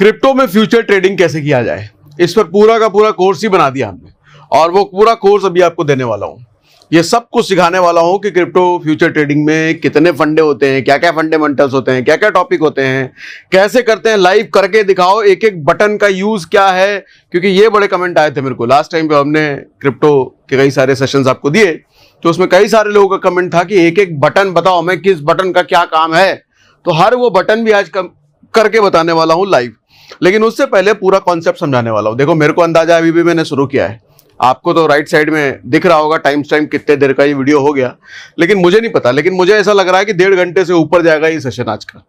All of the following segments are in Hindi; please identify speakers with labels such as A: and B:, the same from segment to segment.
A: क्रिप्टो में फ्यूचर ट्रेडिंग कैसे किया जाए, इस पर पूरा का पूरा कोर्स ही बना दिया हमने, और वो पूरा कोर्स अभी आपको देने वाला हूं। ये सब कुछ सिखाने वाला हूं कि क्रिप्टो फ्यूचर ट्रेडिंग में कितने फंडे होते हैं, क्या क्या फंडामेंटल्स होते हैं, क्या क्या टॉपिक होते हैं, कैसे करते हैं, लाइव करके दिखाओ, एक एक बटन का यूज क्या है। क्योंकि ये बड़े कमेंट आए थे मेरे को लास्ट टाइम पे, हमने क्रिप्टो के कई सारे सेशंस आपको दिए, तो उसमें कई सारे लोगों का कमेंट था कि एक एक बटन बताओ, मैं किस बटन का क्या काम है। तो हर वो बटन भी आज करके बताने वाला हूं लाइव। लेकिन उससे पहले पूरा कॉन्सेप्ट समझाने वाला हूं। देखो, मेरे को अंदाजा अभी भी मैंने शुरू किया है, आपको तो राइट साइड में दिख रहा होगा टाइम कितने देर का ये वीडियो हो गया, लेकिन मुझे नहीं पता। लेकिन मुझे ऐसा लग रहा है कि 1.5 घंटे से ऊपर जाएगा ये सेशन आज का,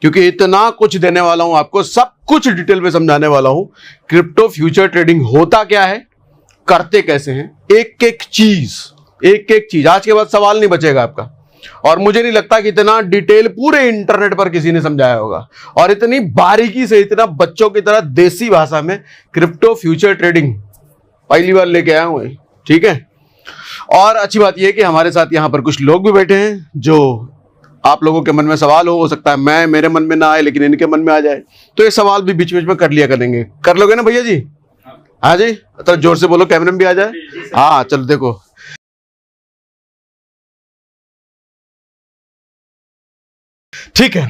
A: क्योंकि इतना कुछ देने वाला हूं आपको, सब कुछ डिटेल में समझाने वाला हूं। क्रिप्टो फ्यूचर ट्रेडिंग होता क्या है, करते कैसे हैं, एक एक चीज। आज के बाद सवाल नहीं बचेगा आपका, और मुझे नहीं लगता कि इतना डिटेल पूरे इंटरनेट पर किसी ने समझाया होगा, और इतनी बारीकी से, इतना बच्चों की तरह देसी भाषा में क्रिप्टो फ्यूचर ट्रेडिंग पहली बार लेके आया हूं। ठीक है, और अच्छी बात यह है कि हमारे साथ यहां पर कुछ लोग भी बैठे हैं जो आप लोगों के मन में सवाल हो सकता है मेरे मन में ना आए लेकिन इनके मन में आ जाए, तो ये सवाल भी बीच बीच में कर लिया करेंगे। कर लोगे ना भैया जी? हाँ जी, तो जोर से बोलो, कैमरे में भी आ जाए। हाँ चलो देखो, ठीक है।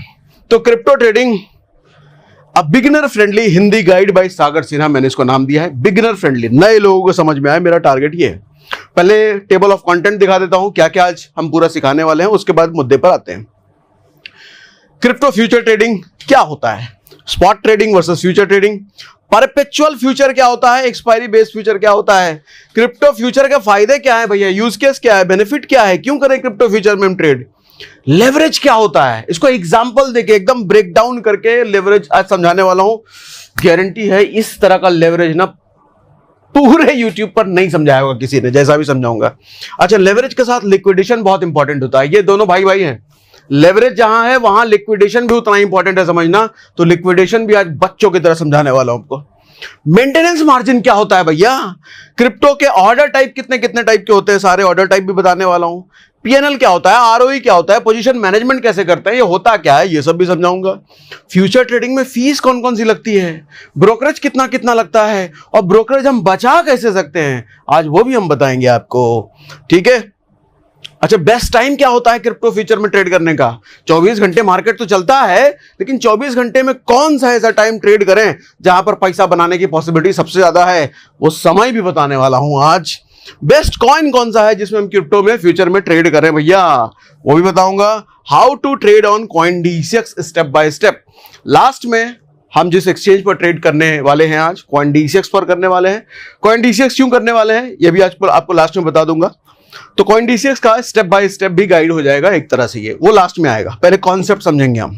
A: तो crypto trading a beginner friendly Hindi guide by Sagar Sinha, मैंने इसको नाम दिया है बिगिनर फ्रेंडली, नए लोगों को समझ में आए, मेरा टारगेट ये है। पहले टेबल ऑफ कंटेंट दिखा देता हूं, क्या क्या आज हम पूरा सिखाने वाले हैं, उसके बाद मुद्दे पर आते हैं। क्रिप्टो फ्यूचर ट्रेडिंग क्या होता है, spot trading versus future trading, perpetual future क्या होता है, एक्सपायरी बेस्ड फ्यूचर क्या होता है, क्रिप्टो फ्यूचर के फायदे क्या है भैया, यूज केस क्या है, बेनिफिट क्या है, क्यों करें क्रिप्टो फ्यूचर में हम ट्रेड, लेवरेज क्या होता है, इसको एग्जांपल देके एकदम ब्रेक डाउन करके लेवरेज आज समझाने वाला हूं। गारंटी है इस तरह का लेवरेज ना पूरे यूट्यूब पर नहीं समझाया होगा किसी ने, जैसा भी समझाऊंगा। अच्छा, लेवरेज के साथ लिक्विडेशन बहुत इंपॉर्टेंट होता है, ये दोनों भाई भाई हैं। लेवरेज जहां है वहां लिक्विडेशन भी उतना इंपॉर्टेंट है समझना, तो लिक्विडेशन भी आज बच्चों की तरह समझाने वाला हूं आपको। मेंटेनेंस मार्जिन क्या होता है भैया, क्रिप्टो के ऑर्डर टाइप कितने कितने टाइप के होते हैं, सारे ऑर्डर टाइप भी बताने वाला हूं। पीएनएल क्या होता है, आरओई क्या होता है, पोजीशन मैनेजमेंट कैसे करते हैं, ये होता क्या है, ये सब भी समझाऊंगा। फ्यूचर ट्रेडिंग में फीस कौन कौन सी लगती है, ब्रोकरेज कितना कितना लगता है, और ब्रोकरेज हम बचा कैसे सकते हैं, आज वो भी हम बताएंगे आपको। ठीक है। अच्छा, बेस्ट टाइम क्या होता है क्रिप्टो फ्यूचर में ट्रेड करने का, 24 घंटे मार्केट तो चलता है, लेकिन 24 घंटे में कौन सा ऐसा टाइम ट्रेड करें जहां पर पैसा बनाने की पॉसिबिलिटी सबसे ज्यादा है, वो समय भी बताने वाला हूं आज। बेस्ट कॉइन कौन सा है जिसमें हम क्रिप्टो में फ्यूचर में ट्रेड करें भैया, वो भी बताऊंगा। How to trade on CoinDCX step by step. Last में हम जिस एक्सचेंज पर ट्रेड करने वाले हैं आज, CoinDCX पर करने वाले हैं। CoinDCX क्यों करने वाले हैं ये भी आज आपको लास्ट में बता दूंगा। तो CoinDCX का स्टेप बाय स्टेप भी गाइड हो जाएगा एक तरह से, ये वो लास्ट में आएगा, पहले कॉन्सेप्ट समझेंगे हम।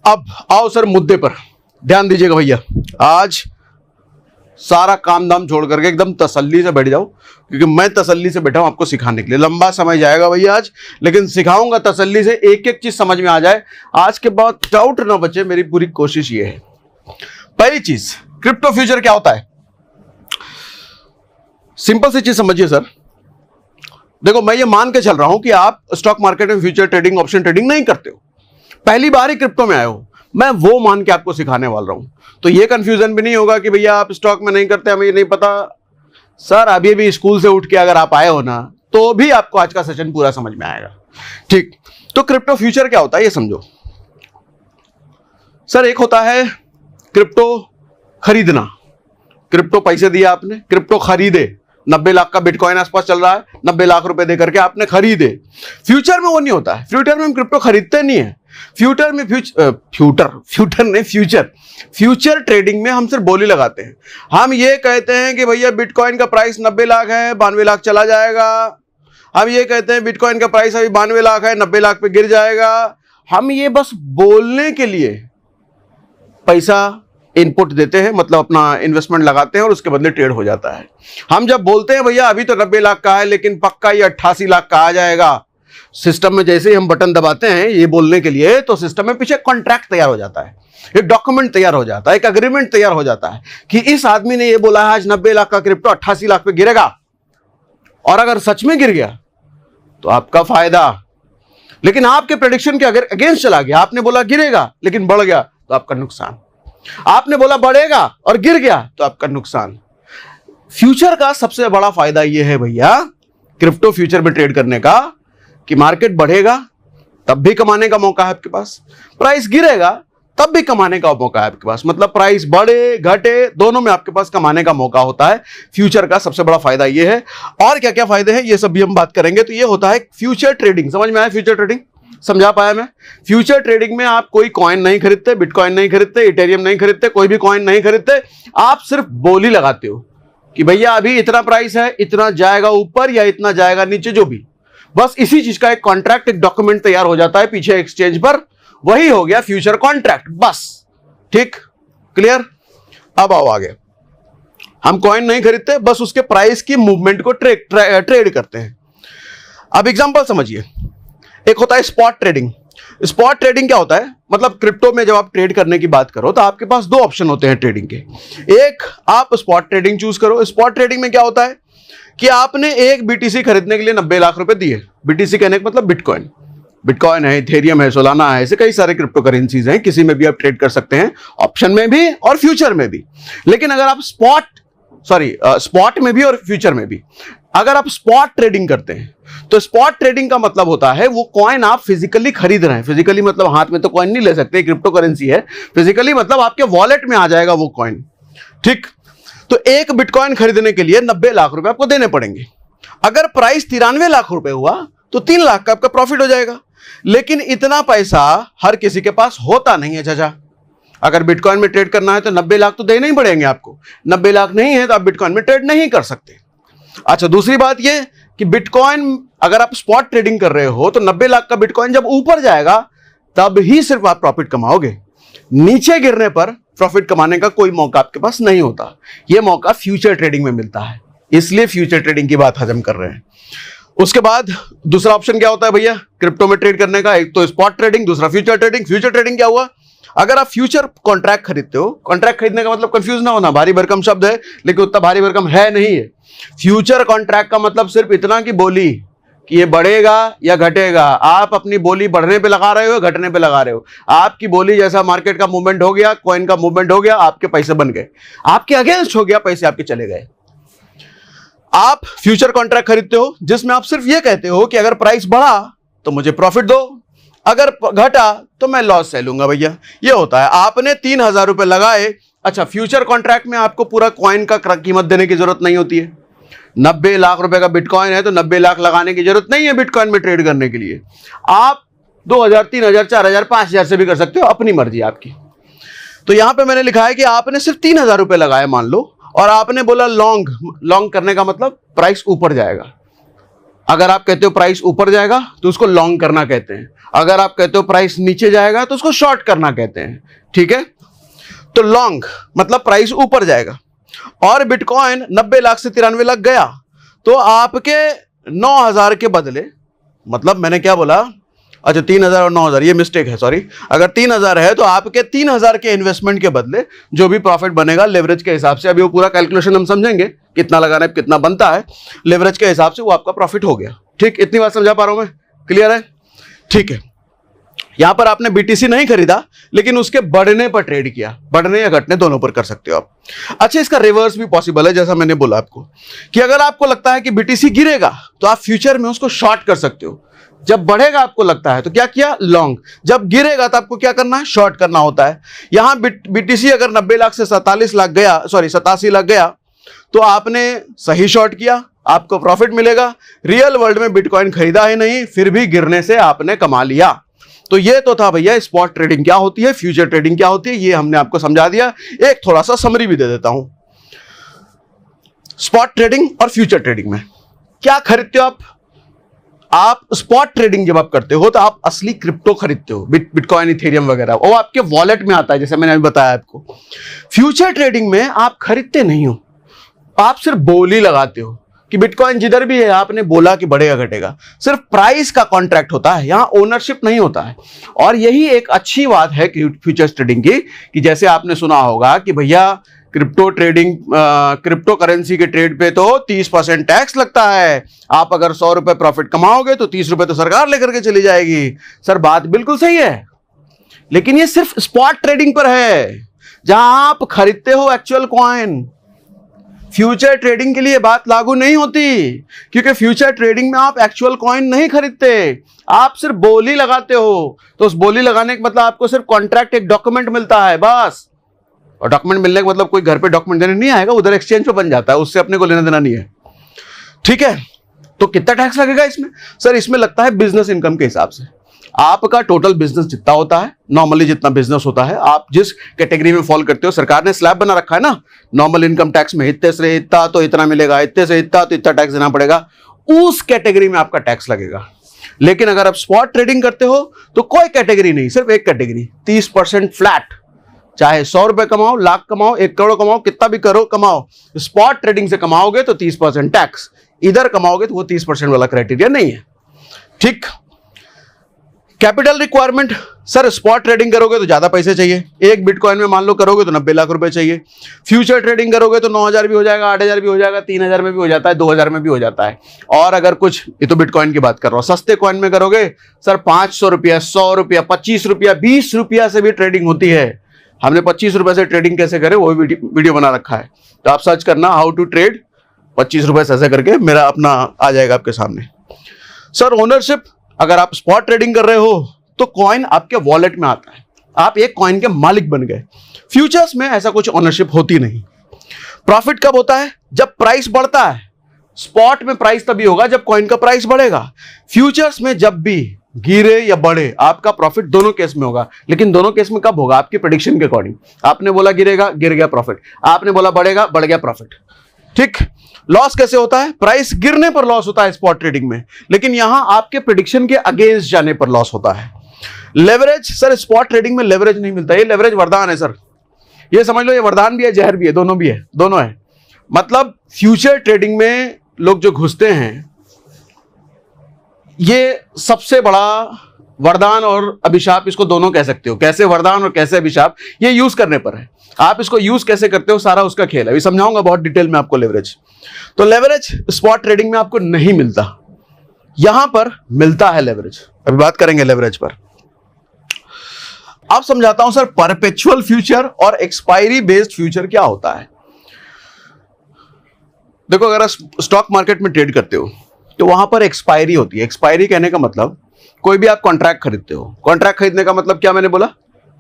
A: अब आओ सर मुद्दे पर ध्यान दीजिएगा भैया, आज सारा काम दाम छोड़ करके एकदम तसल्ली से बैठ जाओ, क्योंकि मैं तसल्ली से बैठा हूं आपको सिखाने के लिए। लंबा समय जाएगा भैया आज, लेकिन सिखाऊंगा तसल्ली से, एक एक चीज समझ में आ जाए, आज के बाद डाउट ना बचे, मेरी पूरी कोशिश ये है। पहली चीज, क्रिप्टो फ्यूचर क्या होता है, सिंपल सी चीज समझिए सर। देखो, मैं ये मान के चल रहा हूं कि आप स्टॉक मार्केट में फ्यूचर ट्रेडिंग, ऑप्शन ट्रेडिंग नहीं करते हो, पहली बार ही क्रिप्टो में आए हो, मैं वो मान के आपको सिखाने वाला हूं। तो ये कंफ्यूजन भी नहीं होगा कि भैया आप स्टॉक में नहीं करते, हमें ये नहीं पता। सर अभी भी स्कूल से उठ के अगर आप आए हो ना, तो भी आपको आज का सेशन पूरा समझ में आएगा। ठीक, तो क्रिप्टो फ्यूचर क्या होता है ये समझो सर। एक होता है क्रिप्टो खरीदना, क्रिप्टो पैसे दिए आपने, क्रिप्टो खरीदे, 90 लाख का बिटकॉइन आसपास चल रहा है, 90 लाख रुपए देकर के आपने खरीदे। फ्यूचर में वो नहीं होता है, फ्यूचर में हम क्रिप्टो खरीदते नहीं है। फ्यूचर में फ्यूचर ट्रेडिंग में हम सिर्फ बोली लगाते हैं। हम ये कहते हैं कि भैया बिटकॉइन का प्राइस 90 लाख है, 92 लाख चला जाएगा। हम ये कहते हैं बिटकॉइन का प्राइस अभी 92 लाख है, 90 लाख पे गिर जाएगा। हम ये बस बोलने के लिए पैसा इनपुट देते हैं, मतलब अपना इन्वेस्टमेंट लगाते हैं और उसके बदले ट्रेड हो जाता है। हम जब बोलते हैं भैया अभी तो 90 लाख का है, लेकिन पक्का ये 88 लाख का आ जाएगा, सिस्टम में जैसे ही हम बटन दबाते हैं ये बोलने के लिए, तो सिस्टम में पीछे कॉन्ट्रैक्ट तैयार हो जाता है, एक डॉक्यूमेंट तैयार हो जाता है, एक अग्रीमेंट तैयार हो जाता है कि इस आदमी ने ये बोला है आज 90 लाख का क्रिप्टो 88 लाख पे गिरेगा, और अगर सच में गिर गया तो आपका फायदा, लेकिन आपके प्रेडिक्शन के अगर अगेंस्ट चला गया, आपने बोला गिरेगा लेकिन बढ़ गया, तो आपका नुकसान। आपने बोला बढ़ेगा और गिर गया तो आपका नुकसान। फ्यूचर का सबसे बड़ा फायदा यह है भैया क्रिप्टो फ्यूचर में ट्रेड करने का कि मार्केट बढ़ेगा तब भी कमाने का मौका है आपके पास, प्राइस गिरेगा तब भी कमाने का मौका है आपके पास। मतलब प्राइस बढ़े घटे दोनों में आपके पास कमाने का मौका होता है। फ्यूचर का सबसे बड़ा फायदा यह है। और क्या क्या फायदे हैं ये सब भी हम बात करेंगे। तो ये होता है फ्यूचर ट्रेडिंग। समझ में आया फ्यूचर ट्रेडिंग? समझा पाया मैं? फ्यूचर ट्रेडिंग में आप कोई कॉइन नहीं खरीदते, बिटकॉइन नहीं खरीदते, इथेरियम नहीं खरीदते, कोई भी कॉइन नहीं खरीदते, आप सिर्फ बोली लगाते हो कि भैया अभी इतना प्राइस है, इतना जाएगा ऊपर या इतना जाएगा नीचे, जो भी, बस इसी चीज का एक कॉन्ट्रैक्ट, एक डॉक्यूमेंट तैयार हो जाता है पीछे एक्सचेंज पर, वही हो गया फ्यूचर कॉन्ट्रैक्ट, बस। ठीक, क्लियर? अब आओ आगे। हम कॉइन नहीं खरीदते, बस उसके प्राइस की मूवमेंट को ट्रेड करते हैं। अब एग्जांपल समझिए, एक होता है स्पॉट ट्रेडिंग। स्पॉट ट्रेडिंग क्या होता है? मतलब क्रिप्टो में जब आप ट्रेड करने की बात करो तो आपके पास दो ऑप्शन होते हैं ट्रेडिंग के। एक, आप स्पॉट ट्रेडिंग चूज करो। स्पॉट ट्रेडिंग में क्या होता है कि आपने एक बीटीसी खरीदने के लिए 90 लाख रुपए दिए। बीटीसी कहने का मतलब बिटकॉइन। बिटकॉइन है, इथेरियम है, सोलाना है, ऐसे कई सारे क्रिप्टो करेंसीज हैं, किसी में भी आप ट्रेड कर सकते हैं, ऑप्शन में भी और फ्यूचर में भी। लेकिन अगर आप स्पॉट में भी और फ्यूचर में भी अगर आप स्पॉट ट्रेडिंग करते हैं तो स्पॉट ट्रेडिंग का मतलब होता है वो कॉइन आप फिजिकली खरीद रहे हैं। फिजिकली मतलब हाथ में तो कॉइन नहीं ले सकते, क्रिप्टो करेंसी है। फिजिकली मतलब आपके वॉलेट में आ जाएगा वो कॉइन। ठीक, तो एक बिटकॉइन खरीदने के लिए 90 लाख रुपए आपको देने पड़ेंगे। अगर प्राइस 93 लाख रुपए हुआ तो 3 लाख का आपका प्रॉफिट हो जाएगा। लेकिन इतना पैसा हर किसी के पास होता नहीं है चाचा। अगर बिटकॉइन में ट्रेड करना है तो 90 लाख तो देने ही पड़ेंगे आपको। 90 लाख नहीं है तो आप बिटकॉइन में ट्रेड नहीं कर सकते। अच्छा, दूसरी बात यह कि बिटकॉइन अगर आप स्पॉट ट्रेडिंग कर रहे हो तो 90 लाख का बिटकॉइन जब ऊपर जाएगा तब ही सिर्फ आप प्रॉफिट कमाओगे। नीचे गिरने पर प्रॉफिट कमाने का कोई मौका आपके पास नहीं होता। यह मौका फ्यूचर ट्रेडिंग में मिलता है, इसलिए फ्यूचर ट्रेडिंग की बात हम कर रहे हैं। उसके बाद दूसरा ऑप्शन क्या होता है भैया क्रिप्टो में ट्रेड करने का? एक तो स्पॉट ट्रेडिंग, दूसरा फ्यूचर ट्रेडिंग। फ्यूचर ट्रेडिंग क्या हुआ? अगर आप फ्यूचर कॉन्ट्रैक्ट खरीदते हो, कॉन्ट्रैक्ट खरीदने का मतलब कंफ्यूज ना होना, भारी भरकम शब्द है लेकिन उतना भारी भरकम है नहीं है। फ्यूचर कॉन्ट्रैक्ट का मतलब सिर्फ इतना कि बोली कि ये बढ़ेगा या घटेगा, आप अपनी बोली बढ़ने पे लगा रहे हो, घटने पे लगा रहे हो। आपकी बोली जैसा मार्केट का मूवमेंट हो गया, कॉइन का मूवमेंट हो गया, आपके पैसे बन गए, आपके अगेंस्ट हो गया, पैसे आपके चले गए। आप फ्यूचर कॉन्ट्रैक्ट खरीदते हो जिसमें आप सिर्फ ये कहते हो कि अगर प्राइस बढ़ा तो मुझे प्रॉफिट दो, अगर घटा तो मैं लॉस से लूंगा भैया। ये होता है। आपने 3,000 रुपए लगाए। अच्छा, फ्यूचर कॉन्ट्रैक्ट में आपको पूरा कॉइन का कीमत देने की जरूरत नहीं होती है। 90 लाख रुपए का बिटकॉइन है तो 90 लाख लगाने की जरूरत नहीं है बिटकॉइन में ट्रेड करने के लिए। आप 2,000, 3,000, 4,000, 5,000 से भी कर सकते हो, अपनी मर्जी आपकी। तो यहां पे मैंने लिखा है कि आपने सिर्फ 3,000 रुपए लगाए मान लो, और आपने बोला लॉन्ग करने का मतलब प्राइस ऊपर जाएगा। अगर आप कहते हो प्राइस ऊपर जाएगा तो उसको लॉन्ग करना कहते हैं। अगर आप कहते हो प्राइस नीचे जाएगा तो उसको शॉर्ट करना कहते हैं। ठीक है, तो लॉन्ग मतलब प्राइस ऊपर जाएगा। और बिटकॉइन 90 लाख से 93 लाख गया तो आपके 9,000 के बदले, मतलब मैंने क्या बोला, अच्छा 3,000 और 9,000 ये मिस्टेक है, सॉरी। अगर 3,000 है तो आपके 3,000 के इन्वेस्टमेंट के बदले जो भी प्रॉफिट बनेगा लेवरेज के हिसाब से, अभी वो पूरा कैलकुलेशन हम समझेंगे कितना लगाना है, कितना बनता है, लेवरेज के हिसाब से वो आपका प्रॉफिट हो गया। ठीक, इतनी बात समझा पा रहा हूं मैं? क्लियर है? ठीक है, यहां पर आपने बीटीसी नहीं खरीदा लेकिन उसके बढ़ने पर ट्रेड किया। बढ़ने या घटने दोनों पर कर सकते हो आप। अच्छा, इसका रिवर्स भी पॉसिबल है, जैसा मैंने बोला आपको कि अगर आपको लगता है कि बीटीसी गिरेगा तो आप फ्यूचर में उसको शॉर्ट कर सकते हो। जब बढ़ेगा आपको लगता है तो क्या किया, लॉन्ग। जब गिरेगा तो आपको क्या करना है, शॉर्ट करना होता है। यहां बीटीसी अगर 90 लाख से 87 लाख गया, सॉरी 87 लाख गया तो आपने सही शॉर्ट किया, आपको प्रॉफिट मिलेगा। रियल वर्ल्ड में बिटकॉइन खरीदा ही नहीं, फिर भी गिरने से आपने कमा लिया। तो ये तो था भैया स्पॉट ट्रेडिंग क्या होती है, फ्यूचर ट्रेडिंग क्या होती है, ये हमने आपको समझा दिया। एक थोड़ा सा समरी भी दे देता हूं। स्पॉट ट्रेडिंग और फ्यूचर ट्रेडिंग में क्या खरीदते हो आप स्पॉट ट्रेडिंग जब आप करते हो तो आप असली क्रिप्टो खरीदते हो, बिटकॉइन, इथेरियम वगैरह, वो आपके वॉलेट में आता है, जैसे मैंने अभी बताया आपको। फ्यूचर ट्रेडिंग में आप खरीदते नहीं हो, आप सिर्फ बोली लगाते हो कि बिटकॉइन जिधर भी है आपने बोला कि बढ़ेगा घटेगा, सिर्फ प्राइस का कॉन्ट्रैक्ट होता है, यहां ओनरशिप नहीं होता है। और यही एक अच्छी बात है फ्यूचर्स ट्रेडिंग की, कि जैसे आपने सुना होगा कि भैया क्रिप्टो ट्रेडिंग, क्रिप्टो करेंसी के ट्रेड पे तो 30% टैक्स लगता है। आप अगर 100 रुपए प्रॉफिट कमाओगे तो 30 रुपए तो सरकार लेकर के चली जाएगी। सर बात बिल्कुल सही है, लेकिन ये सिर्फ स्पॉट ट्रेडिंग पर है। जहां आप खरीदते हो एक्चुअल कॉइन। फ्यूचर ट्रेडिंग के लिए बात लागू नहीं होती, क्योंकि फ्यूचर ट्रेडिंग में आप एक्चुअल कॉइन नहीं खरीदते, आप सिर्फ बोली लगाते हो। तो उस बोली लगाने का मतलब आपको सिर्फ कॉन्ट्रैक्ट, एक डॉक्यूमेंट मिलता है बस। और डॉक्यूमेंट मिलने का मतलब कोई घर पे डॉक्यूमेंट देने नहीं आएगा, उधर एक्सचेंज पे बन जाता है, उससे अपने को लेना देना नहीं है। ठीक है, तो कितना टैक्स लगेगा इसमें? सर इसमें लगता है बिजनेस इनकम के हिसाब से। आपका टोटल बिजनेस जितना होता है, नॉर्मली जितना बिजनेस होता है, आप जिस कैटेगरी में फॉल करते हो, सरकार ने स्लैब बना रखा है ना, नॉर्मल इनकम टैक्स में इतने से इतना तो इतना मिलेगा, इतने से इतना तो इतना टैक्स देना पड़ेगा, उस कैटेगरी में आपका टैक्स लगेगा। लेकिन अगर आप स्पॉट ट्रेडिंग करते हो तो कोई कैटेगरी नहीं, सिर्फ एक कैटेगरी, 30% फ्लैट। चाहे 100 रुपए कमाओ, लाख कमाओ, 1 करोड़ कमाओ, कितना भी करो कमाओ, स्पॉट ट्रेडिंग से कमाओगे तो 30% टैक्स, इधर कमाओगे तो वो 30% वाला क्राइटेरिया नहीं है। ठीक। Capital requirement, sir spot trading करोगे तो ज्यादा पैसे चाहिए, एक बिटकॉइन में मान लो करोगे तो 90 लाख रुपए चाहिए। फ्यूचर ट्रेडिंग करोगे तो 9,000 भी हो जाएगा, 8,000 भी हो जाएगा, 3,000 में भी हो जाता है, 2,000 में भी हो जाता है। और अगर कुछ, ये तो बिटकॉइन की बात कर रहा हूं, सस्ते कॉइन में करोगे सर 500 रुपया, 100 रुपया, 25 रुपया, 20 रुपया से भी ट्रेडिंग होती है। हमने 25 रुपए से ट्रेडिंग कैसे करे वो वीडियो बना रखा है, तो आप सर्च करना हाउ टू ट्रेड 25 रुपए से ऐसे करके, मेरा अपना आ जाएगा आपके सामने। सर ओनरशिप, अगर आप स्पॉट ट्रेडिंग कर रहे हो तो कॉइन आपके वॉलेट में आता है, आप एक कॉइन के मालिक बन गए। फ्यूचर्स में ऐसा कुछ ओनरशिप होती नहीं। प्रॉफिट कब होता है? जब प्राइस बढ़ता है। स्पॉट में प्राइस तभी होगा जब कॉइन का प्राइस बढ़ेगा। फ्यूचर्स में जब भी गिरे या बढ़े, आपका प्रॉफिट दोनों केस में होगा। लेकिन दोनों केस में कब होगा? आपकी प्रेडिक्शन के अकॉर्डिंग। आपने बोला गिरेगा, गिर गया प्रॉफिट, आपने बोला बढ़ेगा, बढ़ गया प्रॉफिट। ठीक। लॉस कैसे होता है? प्राइस गिरने पर लॉस होता है स्पॉट ट्रेडिंग में, लेकिन यहां आपके प्रेडिक्शन के अगेंस्ट जाने पर लॉस होता है। लेवरेज, सर स्पॉट ट्रेडिंग में लेवरेज नहीं मिलता, ये लेवरेज वरदान है सर, ये समझ लो, ये वरदान भी है, जहर भी है, दोनों भी है, दोनों है। मतलब फ्यूचर ट्रेडिंग में लोग जो घुसते हैं, ये सबसे बड़ा वरदान और अभिशाप, इसको दोनों कह सकते हो। कैसे वरदान और कैसे अभिशाप, ये यूज करने पर है। आप इसको यूज कैसे करते हो, सारा उसका खेल है, अभी समझाऊंगा बहुत डिटेल में आपको लेवरेज। तो लेवरेज स्पॉट ट्रेडिंग में आपको नहीं मिलता, यहां पर मिलता है लेवरेज। अभी बात करेंगे लेवरेज पर। अब समझाता हूं सर परपेचुअल फ्यूचर और एक्सपायरी बेस्ड फ्यूचर क्या होता है। देखो, अगर आप स्टॉक मार्केट में ट्रेड करते हो तो वहां पर एक्सपायरी होती है। एक्सपायरी कहने का मतलब, कोई भी आप कॉन्ट्रैक्ट खरीदते हो, कॉन्ट्रैक्ट खरीदने का मतलब क्या मैंने बोला?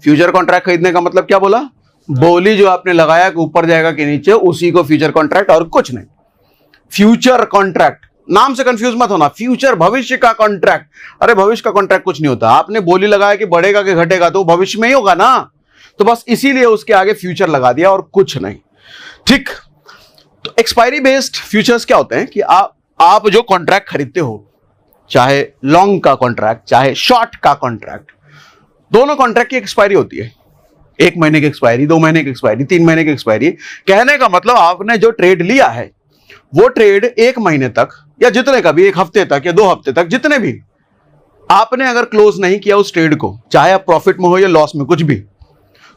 A: फ्यूचर कॉन्ट्रैक्ट खरीदने का मतलब क्या बोला? बोली जो आपने लगाया कि ऊपर जाएगा कि नीचे, उसी को फ्यूचर कॉन्ट्रैक्ट, और कुछ नहीं। फ्यूचर कॉन्ट्रैक्ट, नाम से कंफ्यूज मत होना, फ्यूचर भविष्य का कॉन्ट्रैक्ट। अरे भविष्य का कॉन्ट्रैक्ट कुछ नहीं होता, आपने बोली लगाया कि बढ़ेगा कि घटेगा, तो भविष्य में ही होगा ना, तो बस इसीलिए उसके आगे फ्यूचर लगा दिया और कुछ नहीं। ठीक। तो एक्सपायरी बेस्ड फ्यूचर्स क्या होते हैं कि आप जो कॉन्ट्रैक्ट खरीदते हो, चाहे लॉन्ग का कॉन्ट्रैक्ट चाहे शॉर्ट का कॉन्ट्रैक्ट, दोनों कॉन्ट्रैक्ट की एक्सपायरी होती है। 1 महीने की एक्सपायरी, 2 महीने की एक्सपायरी, 3 महीने की एक्सपायरी। कहने का मतलब आपने जो ट्रेड लिया है वो ट्रेड 1 महीने तक, या जितने का भी, 1 हफ्ते तक या 2 हफ्ते तक, जितने भी, आपने अगर क्लोज नहीं किया उस ट्रेड को, चाहे आप प्रॉफिट में हो या लॉस में, कुछ भी,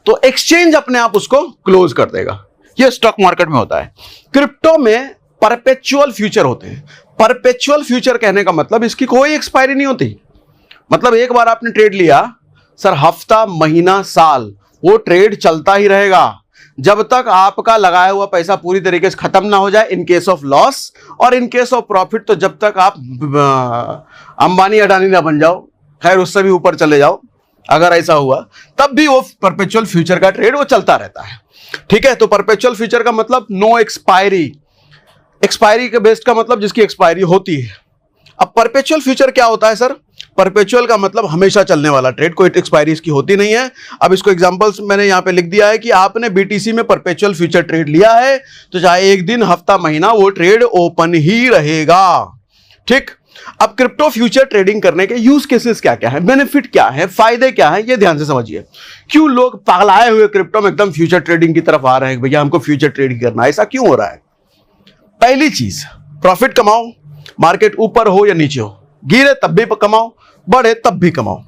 A: तो एक्सचेंज अपने आप उसको क्लोज कर देगा। ये स्टॉक मार्केट में होता है। क्रिप्टो में परपेचुअल फ्यूचर होते हैं। परपेचुअल फ्यूचर कहने का मतलब इसकी कोई एक्सपायरी नहीं होती। मतलब एक बार आपने ट्रेड लिया सर, हफ्ता, महीना, साल, वो ट्रेड चलता ही रहेगा जब तक आपका लगाया हुआ पैसा पूरी तरीके से खत्म ना हो जाए, इन केस ऑफ लॉस, और इन केस ऑफ प्रॉफिट तो जब तक आप अंबानी अडानी ना बन जाओ, खैर उससे भी ऊपर चले जाओ, अगर ऐसा हुआ तब भी वो परपेचुअल फ्यूचर का ट्रेड वो चलता रहता है। ठीक है। तो परपेचुअल फ्यूचर का मतलब नो एक्सपायरी। एक्सपायरी के बेस्ड का मतलब जिसकी एक्सपायरी होती है। अब परपेचुअल फ्यूचर क्या होता है सर? परपेचुअल का मतलब हमेशा चलने वाला ट्रेड, कोई एक्सपायरी इसकी होती नहीं है। अब इसको एग्जांपल्स मैंने यहां पे लिख दिया है कि आपने बीटीसी में परपेचुअल फ्यूचर ट्रेड लिया है तो चाहे 1 दिन, हफ्ता, महीना, वो ट्रेड ओपन ही रहेगा। ठीक। अब क्रिप्टो फ्यूचर ट्रेडिंग करने के यूज केसेस क्या क्या है, बेनिफिट क्या है, फायदे क्या है, ये ध्यान से समझिए। क्यों लोग पागलाए हुए क्रिप्टो में एकदम फ्यूचर ट्रेडिंग की तरफ आ रहे हैं, भैया हमको फ्यूचर ट्रेडिंग करना है, ऐसा क्यों हो रहा है? पहली चीज, प्रॉफिट कमाओ, मार्केट ऊपर हो या नीचे हो, गिरे तब भी कमाओ, बढ़े तब भी कमाओ।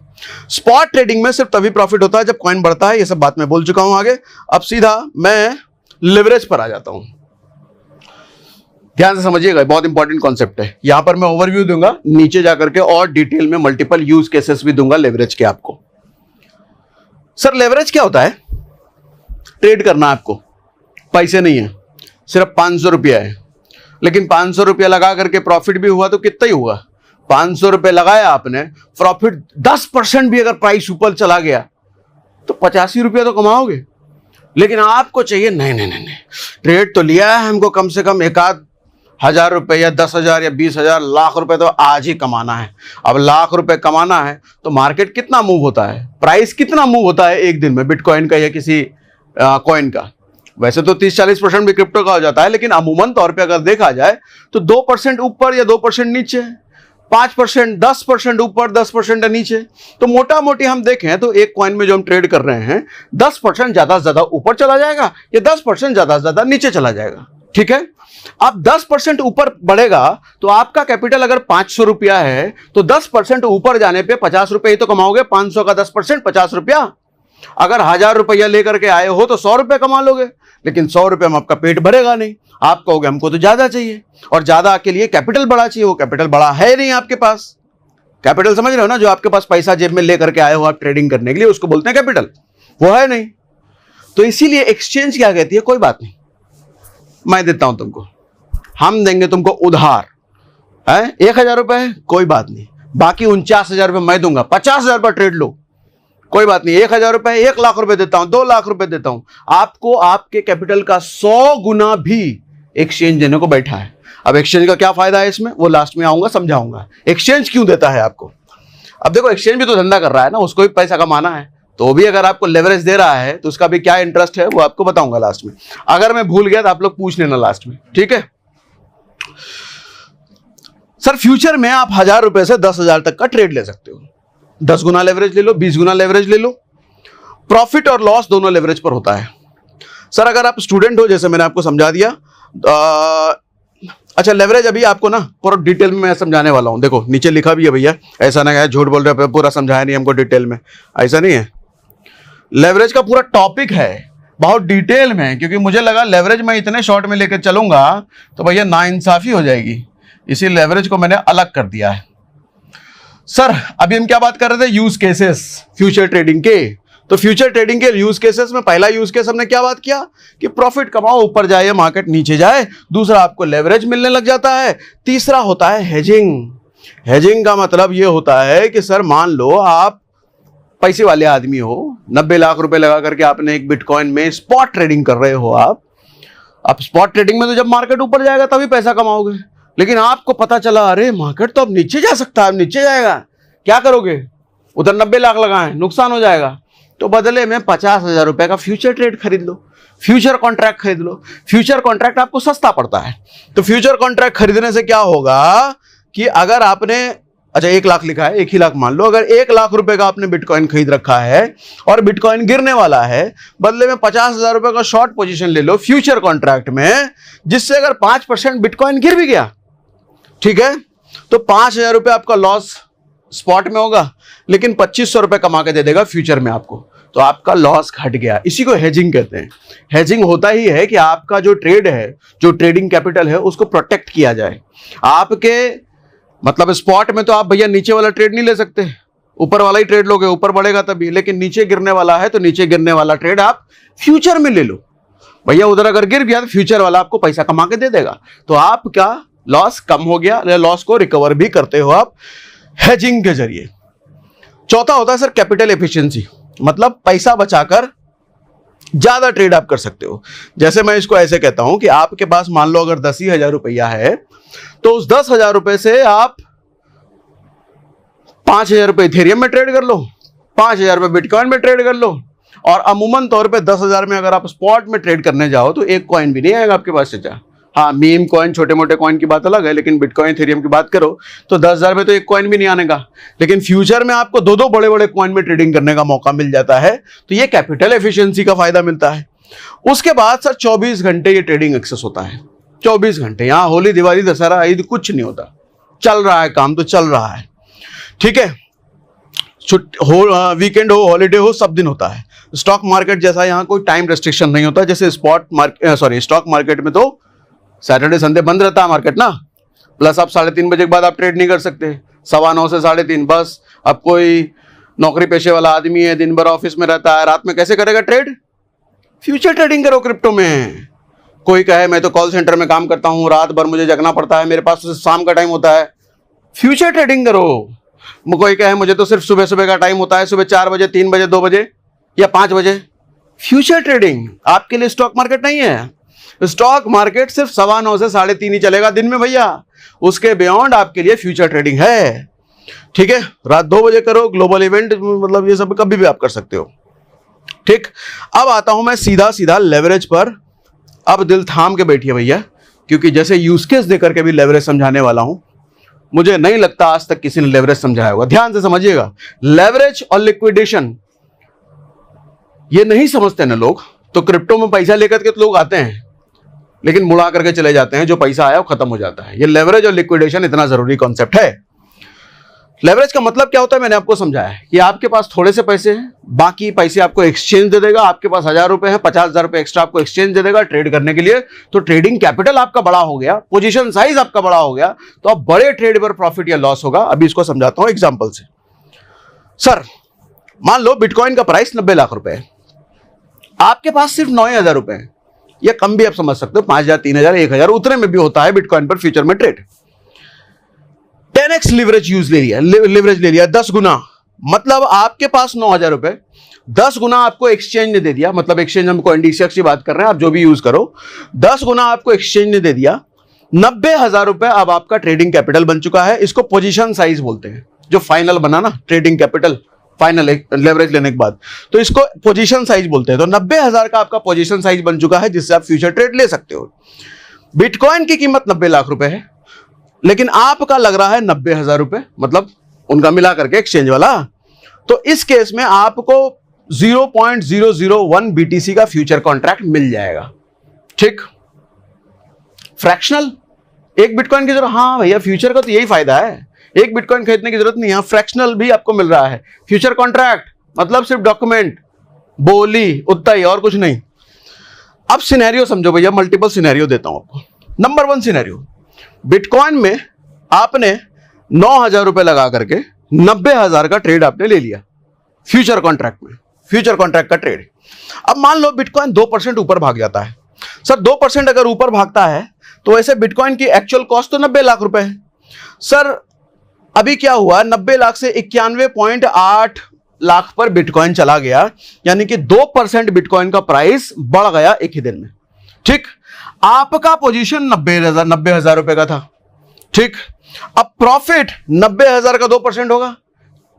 A: स्पॉट ट्रेडिंग में सिर्फ तभी प्रॉफिट होता है जब कॉइन बढ़ता है। ये सब बात मैं बोल चुका हूं आगे। अब सीधा मैं लेवरेज पर आ जाता हूं। ध्यान से समझिएगा, बहुत इंपॉर्टेंट कॉन्सेप्ट है। यहां पर मैं ओवरव्यू दूंगा, नीचे जाकर के और डिटेल में मल्टीपल यूज केसेस भी दूंगा लेवरेज के आपको। सर लेवरेज क्या होता है? ट्रेड करना है आपको, पैसे नहीं है, सिर्फ 500 रुपया है। लेकिन 500 रुपया लगा करके प्रॉफिट भी हुआ तो कितना ही हुआ? 500 रुपये लगाया आपने, प्रॉफिट 10% भी अगर प्राइस ऊपर चला गया तो 85 रुपया तो कमाओगे। लेकिन आपको चाहिए नहीं नहीं नहीं नहीं, ट्रेड तो लिया है हमको, कम से कम एक आध हजार रुपये या 10,000 या 20,000 लाख रुपए तो आज ही कमाना है। अब लाख रुपए कमाना है तो मार्केट कितना मूव होता है, प्राइस कितना मूव होता है एक दिन में बिटकॉइन का या किसी कॉइन का? वैसे तो 30-40% भी क्रिप्टो का हो जाता है, लेकिन अमूमन तौर पे अगर देखा जाए तो 2% ऊपर या 2% नीचे, 5%, 10% ऊपर, 10% नीचे। तो मोटा मोटी हम देखें तो एक कॉइन में जो हम ट्रेड कर रहे हैं 10% ज्यादा से ज्यादा ऊपर चला जाएगा या 10% ज्यादा से ज्यादा नीचे चला जाएगा। ठीक है, अब 10% ऊपर बढ़ेगा तो आपका कैपिटल अगर 500 रुपया है तो 10% ऊपर जाने पे 50 रुपए ही तो कमाओगे। 500 का 10% 50 रुपया। अगर 1000 रुपया लेकर के आए हो तो 100 रुपये कमा लोगे, लेकिन 100 रुपये में आपका पेट भरेगा नहीं। आप कहोगे हमको तो ज्यादा चाहिए, और ज्यादा के लिए कैपिटल बड़ा चाहिए। वो कैपिटल बड़ा है नहीं आपके पास। कैपिटल समझ रहे हो ना, जो आपके पास पैसा जेब में लेकर के आए हो आप ट्रेडिंग करने के लिए, उसको बोलते हैं कैपिटल। वो है नहीं, तो इसीलिए एक्सचेंज क्या कहती है, कोई बात नहीं, मैं देता हूं तुमको, हम देंगे तुमको उधार है 1000 रुपए है, कोई बात नहीं, बाकी 49,000 रुपये मैं दूंगा, 50,000 पर ट्रेड लो, कोई बात नहीं। 1000 रुपए 1 लाख रुपए देता हूं, 2 लाख रुपए देता हूं। आपको आपके कैपिटल का 100 गुना भी एक्सचेंज देने को बैठा है। अब एक्सचेंज का क्या फायदा है इसमें, वो लास्ट में आऊंगा समझाऊंगा। एक्सचेंज क्यों देता है आपको? अब देखो, एक्सचेंज भी तो धंधा कर रहा है ना, उसको भी पैसा कमाना है, तो भी अगर आपको लेवरेज दे रहा है तो उसका भी क्या इंटरेस्ट है वो आपको बताऊंगा लास्ट में। अगर मैं भूल गया तो आप लोग पूछ लेना लास्ट में, ठीक है। सर फ्यूचर में आप 1000 रुपए से 10,000 तक का ट्रेड ले सकते हो। 10 गुना लेवरेज ले लो, 20 गुना लेवरेज ले लो। प्रॉफिट और लॉस दोनों लेवरेज पर होता है। सर अगर आप स्टूडेंट हो, जैसे मैंने आपको समझा दिया, अच्छा लेवरेज अभी आपको ना पूरा डिटेल में मैं समझाने वाला हूं। देखो नीचे लिखा भी है भैया, ऐसा ना है झूठ बोल रहे, पूरा समझाया नहीं हमको डिटेल में, ऐसा नहीं है। लेवरेज का पूरा टॉपिक है बहुत डिटेल में, क्योंकि मुझे लगा लेवरेज मैं इतने शॉर्ट में लेकर चलूंगा तो भैया नाइंसाफी हो जाएगी, इसी लेवरेज को मैंने अलग कर दिया है। सर अभी हम क्या बात कर रहे थे, यूज केसेस फ्यूचर ट्रेडिंग के। तो फ्यूचर ट्रेडिंग के यूज केसेस में पहला यूज केस हमने क्या बात किया कि प्रॉफिट कमाओ, ऊपर जाए मार्केट नीचे जाए। दूसरा आपको लेवरेज मिलने लग जाता है। तीसरा होता है हेजिंग। हेजिंग का मतलब यह होता है कि सर मान लो आप पैसे वाले आदमी हो, 90 लाख रुपए लगा करके आपने एक बिटकॉइन में स्पॉट ट्रेडिंग कर रहे हो। आप स्पॉट ट्रेडिंग में तो जब मार्केट ऊपर जाएगा तभी पैसा कमाओगे, लेकिन आपको पता चला अरे मार्केट तो अब नीचे जा सकता है, अब नीचे जाएगा, क्या करोगे? उधर 90 लाख लगाएं, नुकसान हो जाएगा। तो बदले में 50,000 रुपए का फ्यूचर ट्रेड खरीद लो, फ्यूचर कॉन्ट्रैक्ट खरीद लो। फ्यूचर कॉन्ट्रैक्ट आपको सस्ता पड़ता है। तो फ्यूचर कॉन्ट्रैक्ट खरीदने से क्या होगा कि अगर आपने, अच्छा 1 लाख लिखा है, 1 ही लाख मान लो, अगर 1 लाख रुपए का आपने बिटकॉइन खरीद रखा है और बिटकॉइन गिरने वाला है, बदले में 50,000 रुपए का शॉर्ट पोजीशन ले लो फ्यूचर कॉन्ट्रैक्ट में, जिससे अगर 5% बिटकॉइन गिर भी गया, ठीक है, तो 5,000 रुपए आपका लॉस स्पॉट में होगा, लेकिन 2500 रुपए कमा के दे देगा फ्यूचर में आपको, तो आपका लॉस घट गया। इसी को हेजिंग कहते हैं। हेजिंग होता ही है कि आपका जो ट्रेड है, जो ट्रेडिंग कैपिटल है, उसको प्रोटेक्ट किया जाए। आपके मतलब स्पॉट में तो आप भैया नीचे वाला ट्रेड नहीं ले सकते, ऊपर वाला ही ट्रेड लोगे, ऊपर बढ़ेगा तभी, लेकिन नीचे गिरने वाला है तो नीचे गिरने वाला ट्रेड आप फ्यूचर में ले लो। भैया उधर अगर गिर गया तो फ्यूचर वाला आपको पैसा कमा के दे देगा, तो आपका लॉस कम हो गया, लॉस को रिकवर भी करते हो आप हेजिंग के जरिए। चौथा होता है सर कैपिटल एफिशिएंसी, मतलब पैसा बचाकर ज्यादा ट्रेड आप कर सकते हो। जैसे मैं इसको ऐसे कहता हूं कि आपके पास मान लो अगर 10,000 रुपया है, तो उस 10,000 रुपए से आप 5,000 रुपए इथेरियम में ट्रेड कर लो, 5,000 रुपए बिटकॉइन में ट्रेड कर लो, और अमूमन तौर पे 10,000 में अगर आप स्पॉट में ट्रेड करने जाओ तो एक कॉइन भी नहीं आएगा आपके पास चाचा। हाँ मीम कॉइन, छोटे मोटे कॉइन की बात अलग है, लेकिन बिटकॉइन इथेरियम की बात करो तो 10,000 में तो एक कॉइन भी नहीं आने का। लेकिन फ्यूचर में आपको 2-2 बड़े-बड़े कॉइन में ट्रेडिंग करने का मौका मिल जाता है, तो ये कैपिटल एफिशिएंसी का फायदा मिलता है। उसके बाद सर 24 घंटे ये ट्रेडिंग एक्सेस होता है। 24 घंटे, यहाँ होली दिवाली दशहरा ईद कुछ नहीं होता, चल रहा है काम तो चल रहा है, ठीक है। वीकेंड हो, हॉलीडे हो, सब दिन होता है। स्टॉक मार्केट जैसा यहाँ कोई टाइम रेस्ट्रिक्शन नहीं होता, जैसे स्टॉक मार्केट में तो सैटरडे संडे बंद रहता है मार्केट ना, प्लस आप 3:30 बजे के बाद आप ट्रेड नहीं कर सकते, 9:15 से 3:30 बस। अब कोई नौकरी पेशे वाला आदमी है, दिन भर ऑफिस में रहता है, रात में कैसे करेगा ट्रेड? फ्यूचर ट्रेडिंग करो क्रिप्टो में। कोई कहे मैं तो कॉल सेंटर में काम करता हूं, रात भर मुझे जगना पड़ता है, मेरे पास तो शाम का टाइम होता है, फ्यूचर ट्रेडिंग करो। कोई कहे मुझे तो सिर्फ सुबह सुबह का टाइम होता है, सुबह 4 बजे, 3 बजे, 2 बजे या 5 बजे। फ्यूचर ट्रेडिंग आपके लिए स्टॉक मार्केट नहीं है। स्टॉक मार्केट सिर्फ 9:15 से 3:30 ही चलेगा दिन में भैया, उसके बियॉन्ड आपके लिए फ्यूचर ट्रेडिंग है। ठीक है, रात 2 बजे करो, ग्लोबल इवेंट मतलब ये सब कभी भी आप कर सकते हो। ठीक, अब आता हूं मैं सीधा सीधा लेवरेज पर। अब दिल थाम के बैठिए भैया, क्योंकि जैसे यूज केस देकर के भी लेवरेज समझाने वाला हूं। मुझे नहीं लगता आज तक किसी ने लेवरेज समझाया होगा। ध्यान से समझिएगा, लेवरेज और लिक्विडेशन ये नहीं समझते ना लोग, तो क्रिप्टो में पैसा लेकर के तो लोग आते हैं लेकिन मुड़ा करके चले जाते हैं, जो पैसा आया वो खत्म हो जाता है। ये लेवरेज और लिक्विडेशन इतना जरूरी कॉन्सेप्ट है। लेवरेज का मतलब क्या होता है मैंने आपको समझाया है कि आपके पास थोड़े से पैसे हैं, बाकी पैसे आपको एक्सचेंज दे देगा। आपके पास 1000 रुपए हैं, 50,000 रुपए एक्स्ट्रा आपको एक्सचेंज दे देगा ट्रेड करने के लिए। तो ट्रेडिंग कैपिटल आपका बड़ा हो गया, पोजीशन साइज आपका बड़ा हो गया, तो अब बड़े ट्रेड पर प्रॉफिट या लॉस होगा। अभी इसको समझाता हूं एग्जाम्पल से। सर मान लो बिटकॉइन का प्राइस 90 लाख रुपए है, आपके पास सिर्फ 9,000 रुपए है, या कम भी आप समझ सकते हो, 5,000, 3,000, 1,000 उतने में भी होता है बिटकॉइन पर फ्यूचर में ट्रेड। 10x लेवरेज लेवरेज ले लिया, 10 गुना। मतलब आपके पास 9,000 रुपए, 10 गुना आपको एक्सचेंज ने दे दिया। मतलब एक्सचेंज, हमको एनडीसीएक्स की बात कर रहे हैं, आप जो भी यूज करो, 10 गुना आपको एक्सचेंज ने दे दिया। 90,000 रुपए अब आपका ट्रेडिंग कैपिटल बन चुका है। इसको पोजीशन साइज बोलते हैं, जो फाइनल बना ना ट्रेडिंग कैपिटल फाइनल लेवरेज लेने के बाद, तो इसको पोजीशन साइज बोलते हैं। तो 90,000 का आपका पोजीशन साइज बन चुका है, जिससे आप फ्यूचर ट्रेड ले सकते हो। बिटकॉइन की कीमत 90 लाख रुपए है, लेकिन आपका लग रहा है 90,000 रुपए, मतलब उनका मिला करके एक्सचेंज वाला। तो इस केस में आपको 0.001 BTC का फ्यूचर कॉन्ट्रैक्ट मिल जाएगा। ठीक, फ्रैक्शनल, एक बिटकॉइन की जरूरत, हाँ भैया फ्यूचर का तो यही फायदा है, एक बिटकॉइन खरीदने की जरूरत नहीं है, फ्रैक्शनल भी आपको मिल रहा है। फ्यूचर कॉन्ट्रैक्ट मतलब सिर्फ डॉक्यूमेंट, बोली, उतना ही, और कुछ नहीं। अब सिनेरियो समझो भैया, मल्टीपल सिनेरियो देता हूं आपको। नंबर 1 सिनेरियो, बिटकॉइन में आपने 9,000 रुपए लगा करके 90,000 का ट्रेड आपने ले लिया फ्यूचर कॉन्ट्रैक्ट में, फ्यूचर कॉन्ट्रैक्ट का ट्रेड। अब मान लो बिटकॉइन 2% ऊपर भाग जाता है। सर 2% अगर ऊपर भागता है तो वैसे बिटकॉइन की एक्चुअल कॉस्ट तो 90 लाख रुपए है। सर अभी क्या हुआ, 90 लाख से 91.8 लाख पर बिटकॉइन चला गया, यानी कि 2% बिटकॉइन का प्राइस बढ़ गया एक ही दिन में। ठीक, आपका पोजीशन 90,000 रुपए का था। ठीक, अब प्रॉफिट 90,000 का 2% होगा,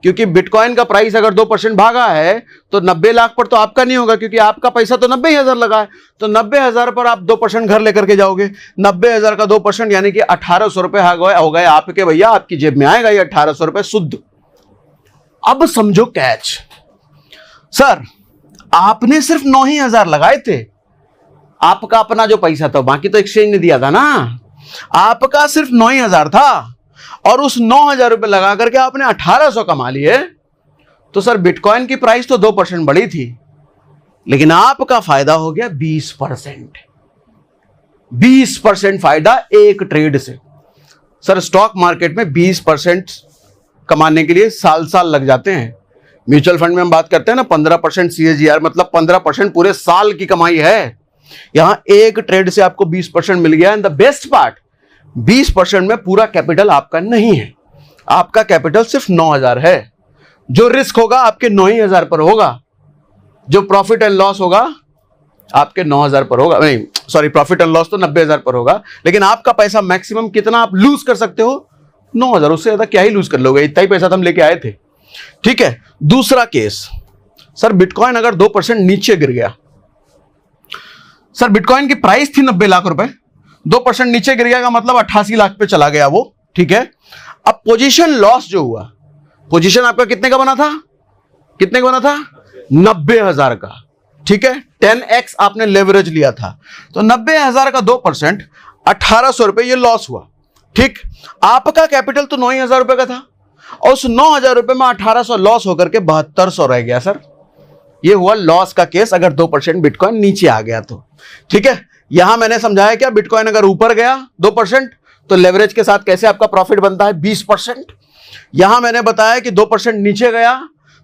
A: क्योंकि बिटकॉइन का प्राइस अगर 2% भागा है तो 90 लाख पर तो आपका नहीं होगा, क्योंकि आपका पैसा तो 90,000 लगा है। तो 90,000 पर आप 2% घर लेकर के जाओगे, 90,000 का 2% यानी कि 1,800 रुपए हो गए आपके भैया, आपकी जेब में आएगा ये 1,800 रुपए शुद्ध। अब समझो कैच, सर आपने सिर्फ 9,000 लगाए थे, आपका अपना जो पैसा था, बाकी तो एक्सचेंज ने दिया था ना, आपका सिर्फ 9,000 था और उस 9,000 रुपए लगा करके आपने 1,800 कमा लिए। तो सर बिटकॉइन की प्राइस तो 2% बढ़ी थी, लेकिन आपका फायदा हो गया 20%। 20% फायदा एक ट्रेड से। सर स्टॉक मार्केट में 20% कमाने के लिए साल साल लग जाते हैं। म्यूचुअल फंड में हम बात करते हैं ना 15% CAGR, मतलब 15% पूरे साल की कमाई है। यहां एक ट्रेड से आपको 20% मिल गया। एंड द बेस्ट पार्ट, 20% में पूरा कैपिटल आपका नहीं है, आपका कैपिटल सिर्फ 9,000 है। जो रिस्क होगा आपके 9,000 पर होगा, जो प्रॉफिट एंड लॉस होगा आपके 9,000 पर होगा। नहीं सॉरी, प्रॉफिट एंड लॉस तो 90,000 पर होगा, लेकिन आपका पैसा मैक्सिमम कितना आप लूज कर सकते हो, 9,000। उससे ज्यादा क्या ही लूज कर लोगे, इतना ही पैसा तो हम लेके आए थे। ठीक है, दूसरा केस, सर बिटकॉइन अगर 2% नीचे गिर गया। सर बिटकॉइन की प्राइस थी 90 लाख रुपए, 2% नीचे गिर गया का मतलब 88 लाख पे चला गया वो। ठीक है, अब पोजीशन लॉस जो हुआ, पोजीशन आपका कितने का बना था, कितने का बना था, 90,000 का। ठीक है, 10x आपने लेवरेज लिया था, तो 90,000 का 2% 1,800 रुपए ये लॉस हुआ। ठीक, आपका कैपिटल तो 9,000 रुपए का था और उस 9,000 रुपए में 1,800 लॉस होकर के 7200 रह गया। सर ये हुआ लॉस का केस अगर 2% बिटकॉइन नीचे आ गया तो। ठीक है, यहां मैंने समझाया क्या, बिटकॉइन अगर ऊपर गया 2% तो लेवरेज के साथ कैसे आपका प्रॉफिट बनता है 20%। यहां मैंने बताया कि 2% नीचे गया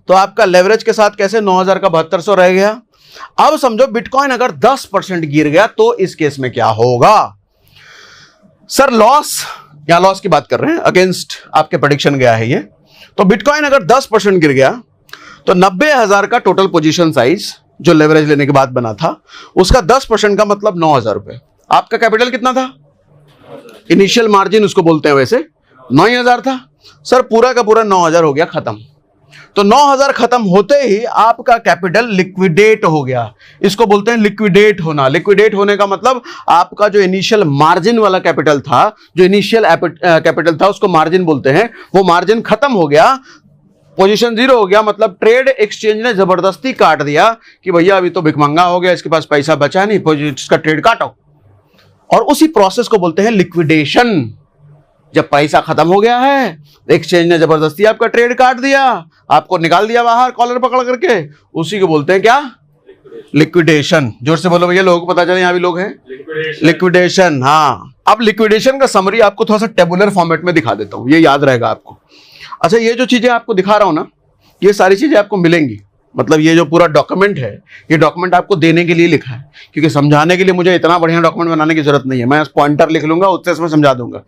A: तो आपका लेवरेज के साथ कैसे 9,000 का 7200 रह गया। अब समझो बिटकॉइन अगर 10% गिर गया तो इस केस में क्या होगा? सर लॉस, यहां लॉस की बात कर रहे हैं, अगेंस्ट आपके प्रेडिक्शन गया है ये। तो बिटकॉइन अगर 10% गिर गया तो 90,000 का टोटल पोजीशन साइज जो लेवरेज लेने के बाद बना था, उसका 10% का मतलब 9,000 रुपए। आपका कैपिटल कितना था? इनिशियल मार्जिन उसको बोलते हैं, वैसे 9,000 था। सर पूरा का पूरा 9,000 हो गया खत्म। तो 9,000 खत्म होते ही आपका कैपिटल लिक्विडेट हो गया। इसको बोलते हैं लिक्विडेट होना। लिक्विडेट होने का मतलब आपका जो इनिशियल मार्जिन वाला कैपिटल था, जो इनिशियल कैपिटल था, उसको मार्जिन बोलते हैं, वो मार्जिन खत्म हो गया, पोजीशन 0 हो गया। मतलब ट्रेड एक्सचेंज ने जबरदस्ती काट दिया कि भैया अभी तो भिखमंगा हो गया, इसके पास पैसा बचा नहीं, इसका ट्रेड काटो। और उसी प्रोसेस को बोलते हैं लिक्विडेशन। जब पैसा खत्म हो गया है, एक्सचेंज ने जबरदस्ती आपका ट्रेड काट दिया, आपको निकाल दिया बाहर कॉलर पकड़ करके, उसी को बोलते हैं क्या? लिक्विडेशन। जोर से बोलो भैया, लोगों को पता चले यहां भी लोग हैं। लिक्विडेशन। हाँ, अब लिक्विडेशन का समरी आपको थोड़ा सा टेबुलर फॉर्मेट में दिखा देता हूं, ये याद रहेगा आपको। अच्छा, ये जो चीजें आपको दिखा रहा हूं ना, ये सारी चीजें आपको मिलेंगी। मतलब ये जो पूरा डॉक्यूमेंट है, ये डॉक्यूमेंट आपको देने के लिए लिखा है, क्योंकि समझाने के लिए मुझे इतना बढ़िया डॉक्यूमेंट बनाने की जरूरत नहीं है। मैं पॉइंटर लिख लूंगा, उससे इसमें समझा दूंगा,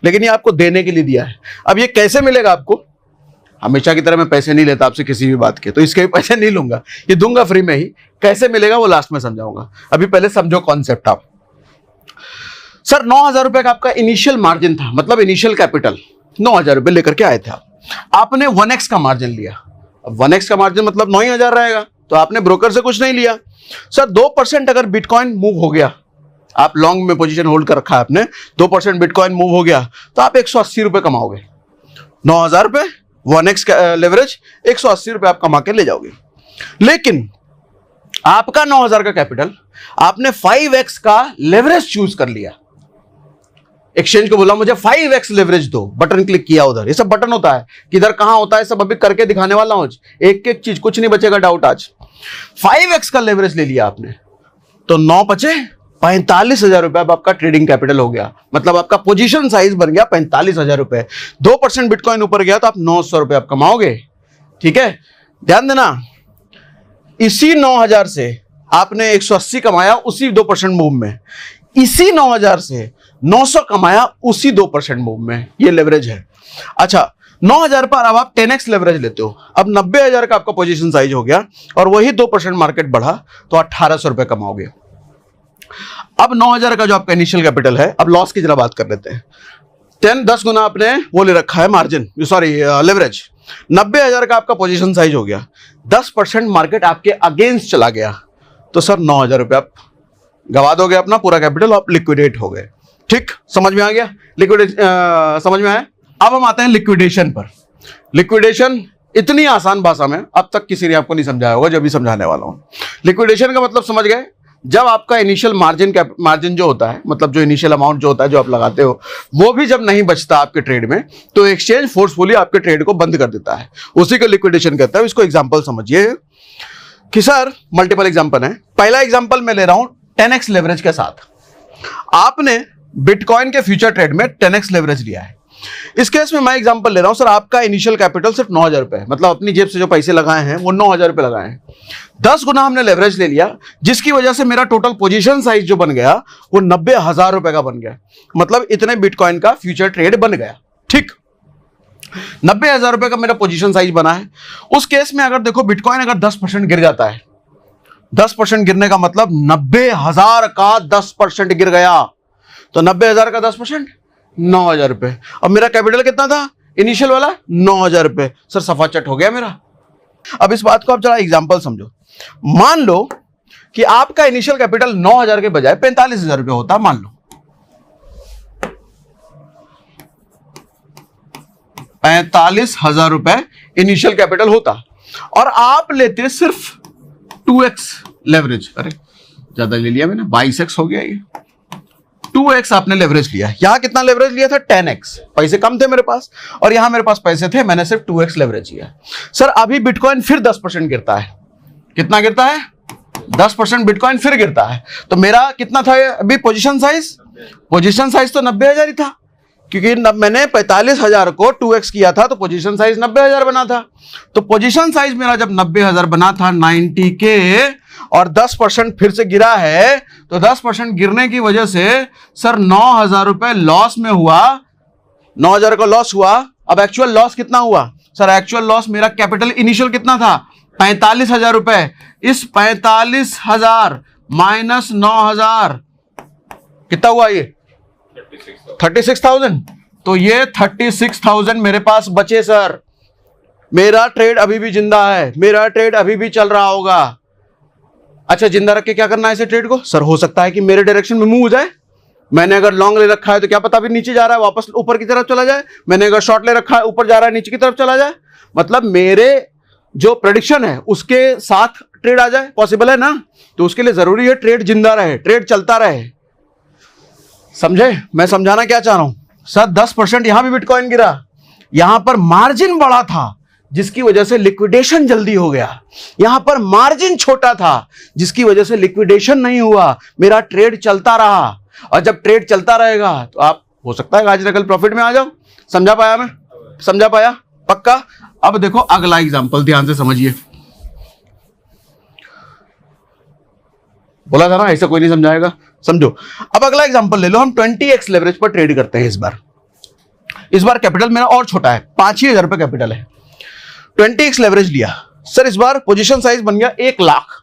A: लेकिन ये आपको देने के लिए दिया है। अब ये कैसे मिलेगा आपको? हमेशा की तरह मैं पैसे नहीं लेता आपसे किसी भी बात के, तो इसके भी पैसे नहीं लूंगा, ये दूंगा फ्री में ही। कैसे मिलेगा वो लास्ट में समझाऊंगा, अभी पहले समझो कॉन्सेप्ट आप। सर 9,000 रुपए का आपका इनिशियल मार्जिन था, मतलब इनिशियल कैपिटल 9,000 रुपए लेकर के आए थे आपने 1x का मार्जिन लिया। अब 1x का मार्जिन मतलब 9,000 रहेगा, तो आपने ब्रोकर से कुछ नहीं लिया। सर 2% अगर बिटकॉइन मूव हो गया, आप लॉन्ग में पोजीशन होल्ड कर रखा है आपने, 2% बिटकॉइन मूव हो गया तो आप 180 रुपए कमाओगे। 9,000 रुपए 1x का लेवरेज, 180 रुपए आप कमा के ले जाओगे। लेकिन आपका 9,000 का कैपिटल, आपने 5x का लेवरेज चूज कर लिया। एक्सचेंज को बोला मुझे 5x लेवरेज दो, बटन क्लिक किया, उधर ये सब बटन होता है, किधर कहां होता है सब अभी करके दिखाने वाला हूं, एक एक चीज, कुछ नहीं बचेगा डाउट आज। 5x का लेवरेज ले लिया आपने, तो 9 बचे 45,000 रुपए। अब आपका ट्रेडिंग कैपिटल हो गया, मतलब आपका पोजीशन साइज बन गया 45,000 रुपए। 2% बिटकॉइन ऊपर गया तो आप 900 रुपए आप कमाओगे। ठीक है, ध्यान देना, इसी 9,000 से आपने 180 कमाया उसी 2% मूव में, इसी 9,000 से 900 कमाया उसी 2% मूव में। ये लेवरेज है। अच्छा, 9,000 पर अब आप 10x लेवरेज लेते हो, अब 90,000 का आपका पोजीशन साइज हो गया और वही 2% मार्केट बढ़ा तो 1,800 रुपए कमाओगे। अब 9,000 का जो आपका इनिशियल कैपिटल है, अब लॉस की जरा बात कर लेते हैं। 10 गुना आपने वो ले रखा है मार्जिन, सॉरी लेवरेज। 90,000 का आपका पोजीशन साइज हो गया, 10% मार्केट आपके अगेंस्ट चला गया, तो सर 9,000 रुपए आप गवा दोगे अपना पूरा कैपिटल, आप लिक्विडेट हो गए। ठीक, समझ में आ गया? लिक्विडेट समझ में आया? अब हम आते हैं लिक्विडेशन पर। लिक्विडेशन इतनी आसान भाषा में अब तक किसी ने आपको नहीं समझाया होगा, जब भी समझाने वाला हूं। लिक्विडेशन का मतलब समझ गए? जब आपका इनिशियल मार्जिन जो होता है, मतलब जो इनिशियल अमाउंट जो होता है जो आप लगाते हो, वो भी जब नहीं बचता आपके ट्रेड में, तो एक्सचेंज फोर्सफुली आपके ट्रेड को बंद कर देता है, उसी को लिक्विडेशन कहता है। इसको एग्जांपल समझिए कि सर मल्टीपल एग्जांपल है। पहला एग्जांपल मैं ले रहा हूं 10x लेवरेज के साथ। आपने बिटकॉइन के फ्यूचर ट्रेड में 10x लेवरेज लिया है। इस केस में मैं एग्जांपल ले रहा हूं, सर आपका इनिशियल कैपिटल सिर्फ 9,000 रुपए, मतलब अपनी जेब से जो पैसे लगाए हैं वो 9,000 रुपए लगाए हैं। 10 गुना हमने लेवरेज ले लिया, जिसकी वजह से मेरा टोटल पोजीशन साइज जो बन गया वो 90,000 रुपए का बन गया, मतलब इतने बिटकॉइन का फ्यूचर ट्रेड बन गया। ठीक, 90,000 रुपए का मेरा पोजीशन साइज बना है। उस केस में अगर देखो बिटकॉइन अगर 10% गिर जाता है, 10% गिरने का मतलब 90,000 का 10% गिर गया, तो 90,000 का 10% 9,000 रुपए। अब मेरा कैपिटल कितना था इनिशियल वाला? 9,000 रुपए। सर सफा चट हो गया मेरा। अब इस बात को आप जरा एग्जांपल समझो। मान लो कि आपका इनिशियल कैपिटल 9,000 के बजाय 45,000 रुपए होता, मान लो 45,000 रुपए इनिशियल कैपिटल होता और आप लेते सिर्फ 2x लेवरेज। अरे ज्यादा ले लिया मैंने, 22x हो गया ये। 2x आपने लेवरेज लिया। यहां कितना लेवरेज लिया था? 10x। पैसे कम थे मेरे पास और यहां मेरे पास पैसे थे, मैंने सिर्फ 2x लेवरेज लिया। सर अभी बिटकॉइन फिर 10% गिरता है। कितना गिरता है? 10% बिटकॉइन फिर गिरता है, तो मेरा कितना था अभी पोजीशन साइज? पोजीशन साइज तो 90,000 ही था। क्योंकि मैंने 45,000 को 2x किया था तो पोजीशन साइज 90,000 बना था। तो पोजीशन साइज मेरा जब 90,000 बना था 90K और 10% फिर से गिरा है, तो 10% गिरने की वजह से सर 9,000 रुपए लॉस में हुआ, 9,000 का लॉस हुआ। अब एक्चुअल लॉस कितना हुआ सर? एक्चुअल लॉस मेरा कैपिटल इनिशियल कितना था? 45,000 रुपए। इस 45,000 माइनस 9,000 कितना हुआ? ये 36,000। तो ये 36,000 मेरे पास बचे सर। मेरा ट्रेड अभी भी जिंदा है, मेरा ट्रेड अभी भी चल रहा होगा। अच्छा, जिंदा रख के क्या करना है इसे ट्रेड को? सर हो सकता है कि मेरे डायरेक्शन में मूव हो जाए। मैंने अगर लॉन्ग ले रखा है तो क्या पता अभी नीचे जा रहा है वापस ऊपर की तरफ चला जाए। मैंने अगर शॉर्ट ले रखा है ऊपर जा रहा है नीचे की तरफ चला जाए। मतलब मेरे जो प्रेडिक्शन है उसके साथ ट्रेड आ जाए, पॉसिबल है ना? तो उसके लिए जरूरी है ट्रेड जिंदा रहे, ट्रेड चलता रहे। समझे मैं समझाना क्या चाह रहा हूं? सर 10% यहां भी बिटकॉइन गिरा, यहां पर मार्जिन बड़ा था जिसकी वजह से लिक्विडेशन जल्दी हो गया। यहां पर मार्जिन छोटा था जिसकी वजह से लिक्विडेशन नहीं हुआ। मेरा ट्रेड चलता रहा, और जब ट्रेड चलता रहेगा तो आप हो सकता है आज ना कल प्रॉफिट में आ जाओ। समझा पाया? मैं समझा पाया? पक्का? अब देखो अगला एग्जांपल ध्यान से समझिए। बोला था ना ऐसा कोई नहीं समझाएगा, समझो। अब अगला एग्जांपल ले लो। हम 20x लेवरेज पर ट्रेड करते हैं। इस बार कैपिटल मेरा और छोटा है, 5,000 रुपए कैपिटल है। 20x लेवरेज लिया सर। इस बार पोजीशन साइज बन गया 1 लाख।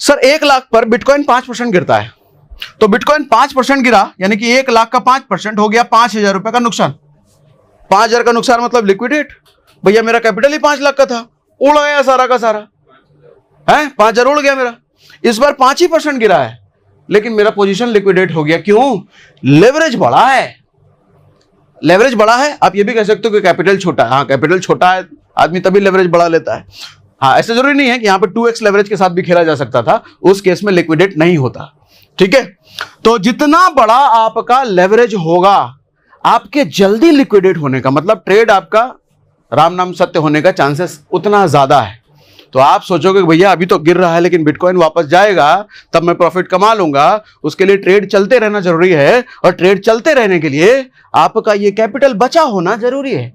A: सर 1 लाख पर बिटकॉइन 5% गिरता है, तो बिटकॉइन 5% गिरा, यानी कि 1 लाख का 5% हो गया 5,000 रुपए का नुकसान। 5,000 का नुकसान मतलब लिक्विडेट। भैया मेरा कैपिटल ही 5 लाख का था, उड़ गया सारा का सारा है, 5,000 उड़ गया मेरा। इस बार 5% गिरा है, लेकिन मेरा पोजीशन लिक्विडेट हो गया। क्यों? लेवरेज बड़ा है। लेवरेज बड़ा है, आप ये भी कह सकते हो कि कैपिटल छोटा है। हाँ, कैपिटल छोटा है आदमी तभी लेवरेज बड़ा लेता है। हाँ, ऐसा जरूरी नहीं है कि यहां पे 2x लेवरेज के साथ भी खेला जा सकता था, उस केस में लिक्विडेट नहीं होता। ठीक है, तो जितना बड़ा आपका लेवरेज होगा, आपके जल्दी लिक्विडेट होने का मतलब ट्रेड आपका राम नाम सत्य होने का चांसेस उतना ज्यादा है। तो आप सोचोगे कि भैया अभी तो गिर रहा है लेकिन बिटकॉइन वापस जाएगा तब मैं प्रॉफिट कमा लूंगा। उसके लिए ट्रेड चलते रहना जरूरी है, और ट्रेड चलते रहने के लिए आपका ये कैपिटल बचा होना जरूरी है।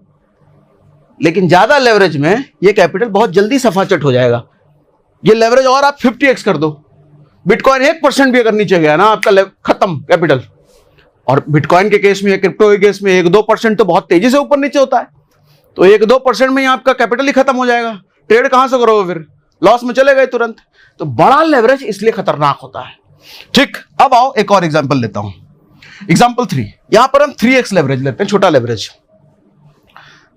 A: लेकिन ज्यादा लेवरेज में ये कैपिटल बहुत जल्दी सफाचट हो जाएगा। ये लेवरेज और आप 50x कर दो, बिटकॉइन 1% भी अगर नीचे गया ना आपका खत्म कैपिटल। और बिटकॉइन के केस में, क्रिप्टो के केस में 1-2% तो बहुत तेजी से ऊपर नीचे होता है, तो 1-2% में ही आपका कैपिटल ही खत्म हो जाएगा। ट्रेड कहां से करोगे फिर? लॉस में चले गए तुरंत। तो बड़ा लेवरेज इसलिए खतरनाक होता है। ठीक, अब आओ एक और एग्जांपल लेता हूं। एग्जांपल 3। यहां पर हम 3x लेवरेज लेते हैं, छोटा लेवरेज।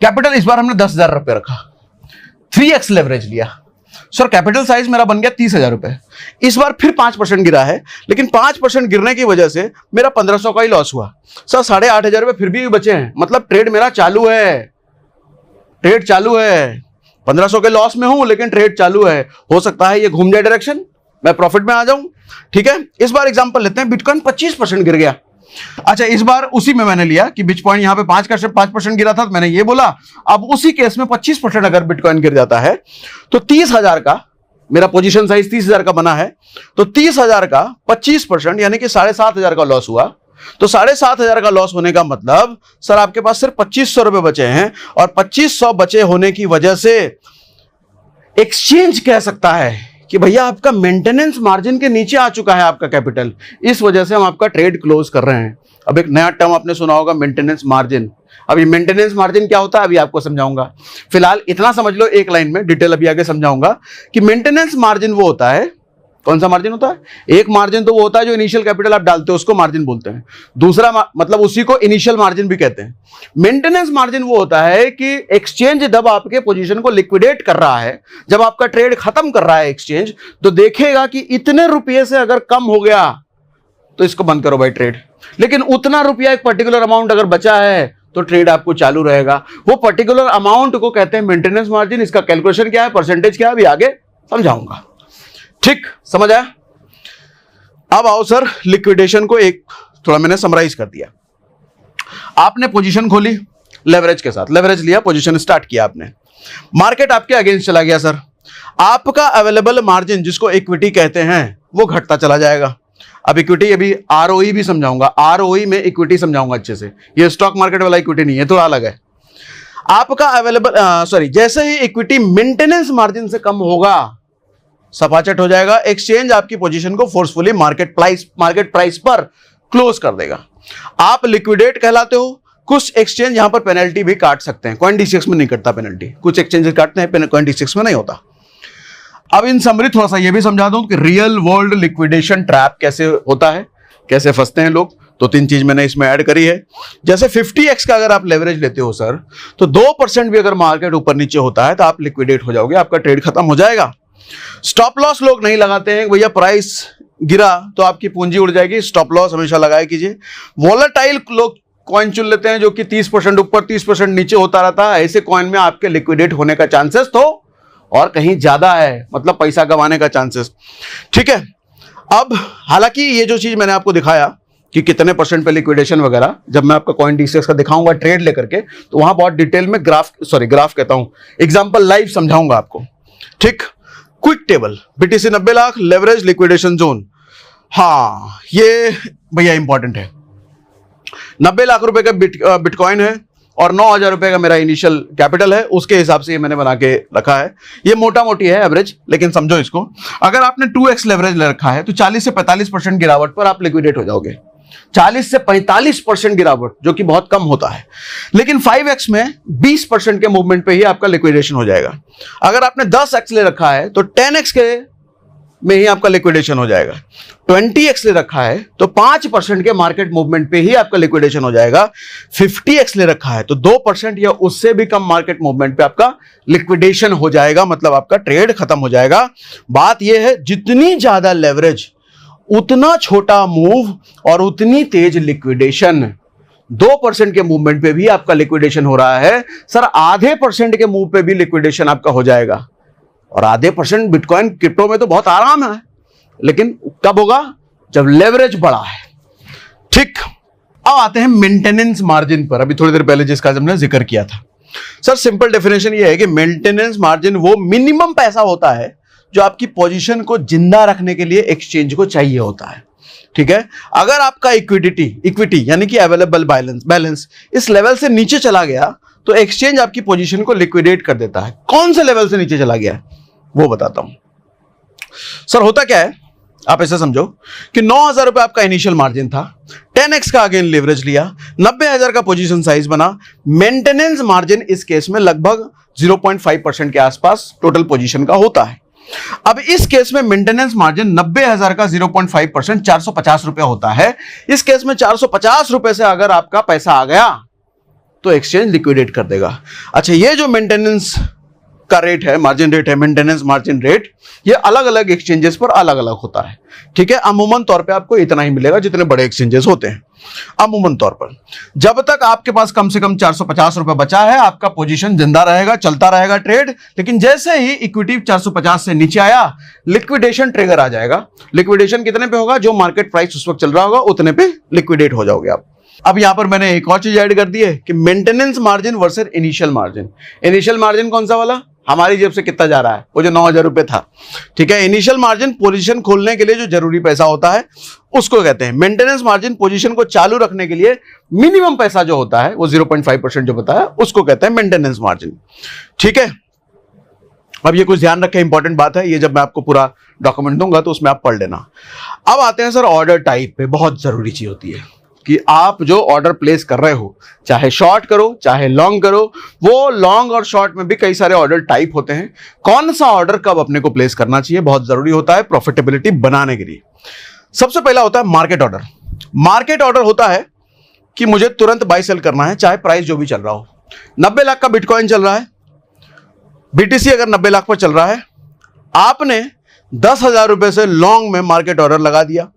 A: कैपिटल इस बार हमने 10,000 रुपए रखा, 3x लेवरेज लिया। सर कैपिटल साइज मेरा बन गया 30,000 रुपए। इस बार फिर 5% गिरा है, लेकिन 5% गिरने की वजह से मेरा 1,500 का ही लॉस हुआ। सर 8,500 रुपए फिर भी बचे हैं, मतलब ट्रेड मेरा चालू है। ट्रेड चालू है, 1,500 के लॉस में हूं लेकिन ट्रेड चालू है। हो सकता है ये घूम जाए डायरेक्शन, मैं प्रॉफिट में आ जाऊं। ठीक है, इस बार एग्जांपल लेते हैं। बिटकॉइन 25% गिर गया। अच्छा, इस बार उसी में मैंने लिया कि बिटकॉइन यहां पे 5% गिरा था, तो मैंने ये बोला अब उसी केस में 25% अगर बिटकॉइन गिर जाता है तो 30,000 का, मेरा पोजीशन साइज 30,000 का बना है, तो 30,000 का 25% यानी कि 7,500 का लॉस हुआ। तो 7,500 का लॉस होने का मतलब सर आपके पास सिर्फ 2,500 रुपए बचे हैं, और 2,500 बचे होने की वजह से एक्सचेंज कह सकता है कि भैया आपका मेंटेनेंस मार्जिन के नीचे आ चुका है आपका कैपिटल, इस वजह से हम आपका ट्रेड क्लोज कर रहे हैं। अब एक नया टर्म आपने सुना होगा, मेंटेनेंस मार्जिन। अब ये मेंटेनेंस मार्जिन क्या होता है अभी आपको समझाऊंगा। फिलहाल इतना समझ लो एक लाइन में, डिटेल अभी आगे समझाऊंगा कि मेंटेनेंस मार्जिन वो होता है, कौन सा मार्जिन होता है? एक मार्जिन तो वो होता है जो इनिशियल कैपिटल आप डालते हो उसको मार्जिन बोलते हैं। दूसरा मतलब उसी को इनिशियल मार्जिन भी कहते हैं। मेंटेनेंस मार्जिन वो होता है कि एक्सचेंज जब आपके पोजीशन को लिक्विडेट कर रहा है, जब आपका ट्रेड खत्म कर रहा है एक्सचेंज, तो देखेगा कि इतने रुपये से अगर कम हो गया तो इसको बंद करो भाई ट्रेड। लेकिन उतना रुपया, एक पर्टिकुलर अमाउंट अगर बचा है तो ट्रेड आपको चालू रहेगा। वो पर्टिकुलर अमाउंट को कहते हैं मेंटेनेंस मार्जिन। इसका कैलकुलेशन क्या है, परसेंटेज क्या है, अभी आगे समझाऊंगा। ठीक, समझ आया? अब आओ सर, लिक्विडेशन को एक थोड़ा मैंने समराइज कर दिया। आपने पोजीशन खोली लेवरेज के साथ, लेवरेज लिया, पोजीशन स्टार्ट किया आपने, मार्केट आपके अगेंस्ट चला गया सर। आपका अवेलेबल मार्जिन जिसको इक्विटी कहते हैं वो घटता चला जाएगा। अब इक्विटी, अभी आरओई भी समझाऊंगा, आरओई में इक्विटी समझाऊंगा अच्छे से, ये स्टॉक मार्केट वाला इक्विटी नहीं है, थोड़ा अलग है। आपका अवेलेबल जैसे ही इक्विटी मेंटेनेंस मार्जिन से कम होगा, सपाचट हो जाएगा, एक्सचेंज आपकी पोजीशन को फोर्सफुली मार्केट प्राइस पर क्लोज कर देगा, आप लिक्विडेट कहलाते हो। कुछ एक्सचेंज यहां पर पेनल्टी भी काट सकते हैं, कॉइन D6 में नहीं कटता पेनल्टी, कुछ एक्सचेंजेस काटते हैं, कॉइन D6 में नहीं होता। अब इन समरी थोड़ा सा ये भी समझा दूं कि रियल वर्ल्ड लिक्विडेशन ट्रैप कैसे होता है, कैसे फंसते हैं लोग। तो 3 चीज मैंने इसमें ऐड करी है। जैसे 50x का अगर आप लेवरेज लेते हो सर, तो 2% भी अगर मार्केट ऊपर नीचे होता है तो आप लिक्विडेट हो जाओगे, आपका ट्रेड खत्म हो जाएगा। स्टॉप लॉस लोग नहीं लगाते हैं, भैया प्राइस गिरा तो आपकी पूंजी उड़ जाएगी, स्टॉप लॉस हमेशा लगाया कीजिए। वॉलेटाइल लोग कॉइन चुन लेते हैं जो कि 30% ऊपर 30% नीचे होता रहता है, ऐसे कॉइन में आपके लिक्विडेट होने का चांसेस तो और कहीं ज्यादा है, मतलब पैसा गंवाने का चांसेस। ठीक है, अब हालांकि ये जो चीज मैंने आपको दिखाया कि कितने % पे लिक्विडेशन वगैरह, जब मैं आपका कॉइन D6 का दिखाऊंगा ट्रेड लेकर के, तो वहां बहुत डिटेल में ग्राफ कहता हूं, एग्जांपल लाइव समझाऊंगा आपको। ठीक, quick table, BTC 90 lakh, leverage, liquidation zone. हाँ, ये भैया इंपॉर्टेंट है। 90 लाख रुपए का बिटकॉइन है और 9,000 रुपए का मेरा इनिशियल कैपिटल है, उसके हिसाब से ये मैंने बना के रखा है। ये मोटा मोटी है एवरेज, लेकिन समझो इसको, अगर आपने 2x लेवरेज ले रखा है तो 40 से 45% गिरावट पर आप लिक्विडेट हो जाओगे। 40 से 45% गिरावट, जो कि बहुत कम होता है, लेकिन 5x में 20% के मूवमेंट पे ही आपका लिक्विडेशन हो जाएगा। अगर आपने 10x ले रखा है तो 10x के में ही आपका लिक्विडेशन हो जाएगा। 20x ले रखा है तो 5% के मार्केट मूवमेंट पे ही आपका लिक्विडेशन हो जाएगा। 50x ले रखा है तो 2% या उससे भी कम मार्केट मूवमेंट पे आपका लिक्विडेशन हो जाएगा, मतलब आपका ट्रेड खत्म हो जाएगा। बात यह है, जितनी ज्यादा लेवरेज उतना छोटा मूव और उतनी तेज लिक्विडेशन। 2% के मूवमेंट पे भी आपका लिक्विडेशन हो रहा है सर, आधे % के मूव पे भी लिक्विडेशन आपका हो जाएगा। और आधे % बिटकॉइन क्रिप्टो में तो बहुत आराम है, लेकिन कब होगा? जब लेवरेज बड़ा है। ठीक, अब आते हैं मेंटेनेंस मार्जिन पर, अभी थोड़ी देर पहले जिसका हमने जिक्र किया था। सर सिंपल डेफिनेशन ये है कि मेंटेनेंस मार्जिन वो मिनिमम पैसा होता है जो आपकी पोजीशन को जिंदा रखने के लिए एक्सचेंज को चाहिए होता है। ठीक है, अगर आपका इक्विटी यानी कि अवेलेबल बैलेंस इस लेवल से नीचे चला गया तो एक्सचेंज आपकी पोजीशन को लिक्विडेट कर देता है। कौन से लेवल से नीचे चला गया है वो बताता हूं। सर होता क्या है, आप ऐसे समझो कि 9,000 रुपए आपका इनिशियल मार्जिन था, 10x का अगेन लेवरेज लिया, 90,000 का पोजीशन साइज बना। मेंटेनेंस मार्जिन इस केस में लगभग 0.5% के आसपास टोटल पोजीशन का होता है। अब इस केस में मेंटेनेंस मार्जिन 90,000 का 0.5% 450 रुपया होता है। इस केस में 450 रुपए से अगर आपका पैसा आ गया तो एक्सचेंज लिक्विडेट कर देगा। अच्छा, ये जो मेंटेनेंस का रेट है, मार्जिन रेट है, मेंटेनेंस मार्जिन रेट, ये अलग अलग एक्सचेंजेस पर अलग अलग होता है। ठीक है, अमूमन तौर पे आपको इतना ही मिलेगा जितने बड़े एक्सचेंजेस होते हैं। अमूमन तौर पर जब तक आपके पास कम से कम 450 रुपए बचा है, आपका पोजीशन जिंदा रहेगा, चलता रहेगा ट्रेड। लेकिन जैसे ही इक्विटी 450 से नीचे आया, लिक्विडेशन ट्रिगर आ जाएगा। लिक्विडेशन कितने पे होगा? जो मार्केट प्राइस उस वक्त चल रहा होगा उतने पे लिक्विडेट हो जाओगे आप। अब यहां पर मैंने एक और चीज ऐड कर दी है कि maintenance margin versus initial margin. Initial margin कौन सा वाला? हमारी जेब से कितना जा रहा है, वो जो 9,000 रुपए था। ठीक है, इनिशियल मार्जिन पोजीशन खोलने के लिए जो जरूरी पैसा होता है उसको कहते हैं। मेंटेनेंस मार्जिन पोजीशन को चालू रखने के लिए मिनिमम पैसा जो होता है, वो 0.5% जो बताया, उसको कहते हैं मेंटेनेंस मार्जिन। ठीक है, अब ये कुछ ध्यान रखें, इंपॉर्टेंट बात है, ये जब मैं आपको पूरा डॉक्यूमेंट दूंगा तो उसमें आप पढ़ लेना। अब आते हैं सर ऑर्डर टाइप पे, बहुत जरूरी चीज होती है कि आप जो ऑर्डर प्लेस कर रहे हो, चाहे शॉर्ट करो चाहे लॉन्ग करो, वो लॉन्ग और शॉर्ट में भी कई सारे ऑर्डर टाइप होते हैं। कौन सा ऑर्डर कब अपने को प्लेस करना चाहिए बहुत जरूरी होता है प्रॉफिटेबिलिटी बनाने के लिए। सबसे पहला होता है मार्केट ऑर्डर। मार्केट ऑर्डर होता है कि मुझे तुरंत बाय सेल करना है, चाहे प्राइस जो भी चल रहा हो। 90 लाख का बिटकॉइन चल रहा है, बीटीसी अगर 90 लाख पर चल रहा है, आपने 10,000 रुपए से लॉन्ग में मार्केट ऑर्डर लगा दिया।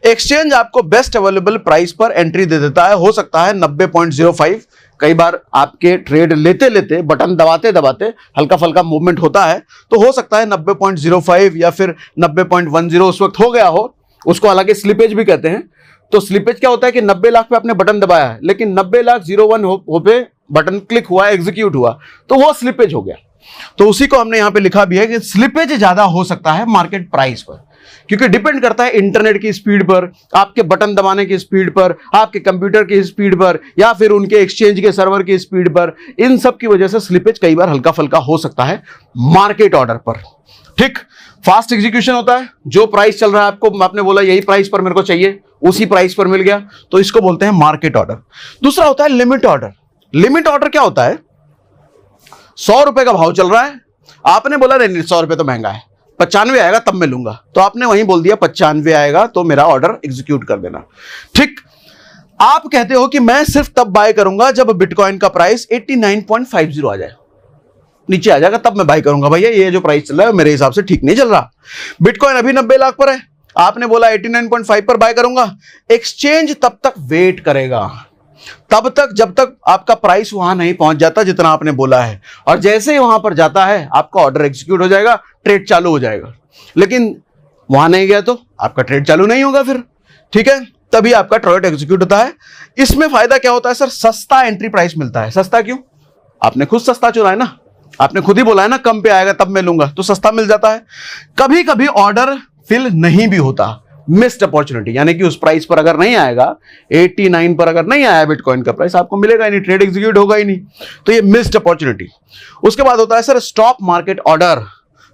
A: एक्सचेंज आपको बेस्ट अवेलेबल प्राइस पर एंट्री दे देता है, हो सकता है 90.05। कई बार आपके ट्रेड लेते लेते बटन दबाते दबाते हल्का फल्का मूवमेंट होता है, तो हो सकता है 90.05 या फिर 90.10 उस वक्त हो गया हो। उसको हालांकि स्लिपेज भी कहते हैं। तो स्लिपेज क्या होता है कि 90 लाख पे आपने बटन दबाया है, लेकिन 90,01 हो पे बटन क्लिक हुआ, एग्जीक्यूट हुआ, तो वो स्लिपेज हो गया। तो उसी को हमने यहां पे लिखा भी है कि स्लिपेज ज्यादा हो सकता है मार्केट प्राइस पर। क्योंकि डिपेंड करता है इंटरनेट की स्पीड पर, आपके बटन दबाने की स्पीड पर, आपके कंप्यूटर की स्पीड पर, या फिर उनके एक्सचेंज के सर्वर की स्पीड पर। इन सब की वजह से स्लिपेज कई बार हल्का फुल्का हो सकता है मार्केट ऑर्डर पर। ठीक, फास्ट एग्जीक्यूशन होता है, जो प्राइस चल रहा है आपको, आपने बोला यही प्राइस पर मेरे को चाहिए, उसी प्राइस पर मिल गया, तो इसको बोलते हैं मार्केट ऑर्डर। दूसरा होता है लिमिट ऑर्डर। लिमिट ऑर्डर क्या होता है? 100 रुपए का भाव चल रहा है, आपने बोला नहीं 100 रुपए तो महंगा है, 95 आएगा तब मैं लूंगा, तो आपने वहीं बोल दिया 95 आएगा तो मेरा ऑर्डर एग्जीक्यूट कर देना। ठीक, आप कहते हो कि मैं सिर्फ तब बाय करूंगा जब बिटकॉइन का प्राइस 89.50 आ जाए, नीचे आ जाएगा तब मैं बाय करूंगा। भैया ये जो प्राइस चल रहा है मेरे हिसाब से ठीक नहीं चल रहा, बिटकॉइन अभी 90 लाख पर है, आपने बोला 89.5 पर बाय करूंगा, एक्सचेंज तब तक वेट करेगा, तब तक जब तक आपका प्राइस वहां नहीं पहुंच जाता जितना आपने बोला है, और जैसे ही वहां पर जाता है आपका ऑर्डर एग्जीक्यूट हो जाएगा, ट्रेड चालू हो जाएगा। लेकिन वहां नहीं गया तो आपका ट्रेड चालू नहीं होगा फिर, ठीक है, तभी आपका ट्रेड एग्जीक्यूट होता है। इसमें फायदा क्या होता है सर? सस्ता एंट्री प्राइस मिलता है। सस्ता क्यों? आपने खुद सस्ता चुना है ना, आपने खुद ही बोला है ना कम पे आएगा तब मैं लूंगा, तो सस्ता मिल जाता है। कभी कभी ऑर्डर फिल नहीं भी होता, मिस्ड अपॉर्चुनिटी, यानी कि उस प्राइस पर अगर नहीं आएगा, 89 पर अगर नहीं आया बिटकॉइन का प्राइस, आपको मिलेगा ही नहीं, ट्रेड एग्जीक्यूट होगा ही नहीं, तो ये मिस्ड अपॉर्चुनिटी। उसके बाद होता है sir stop market order.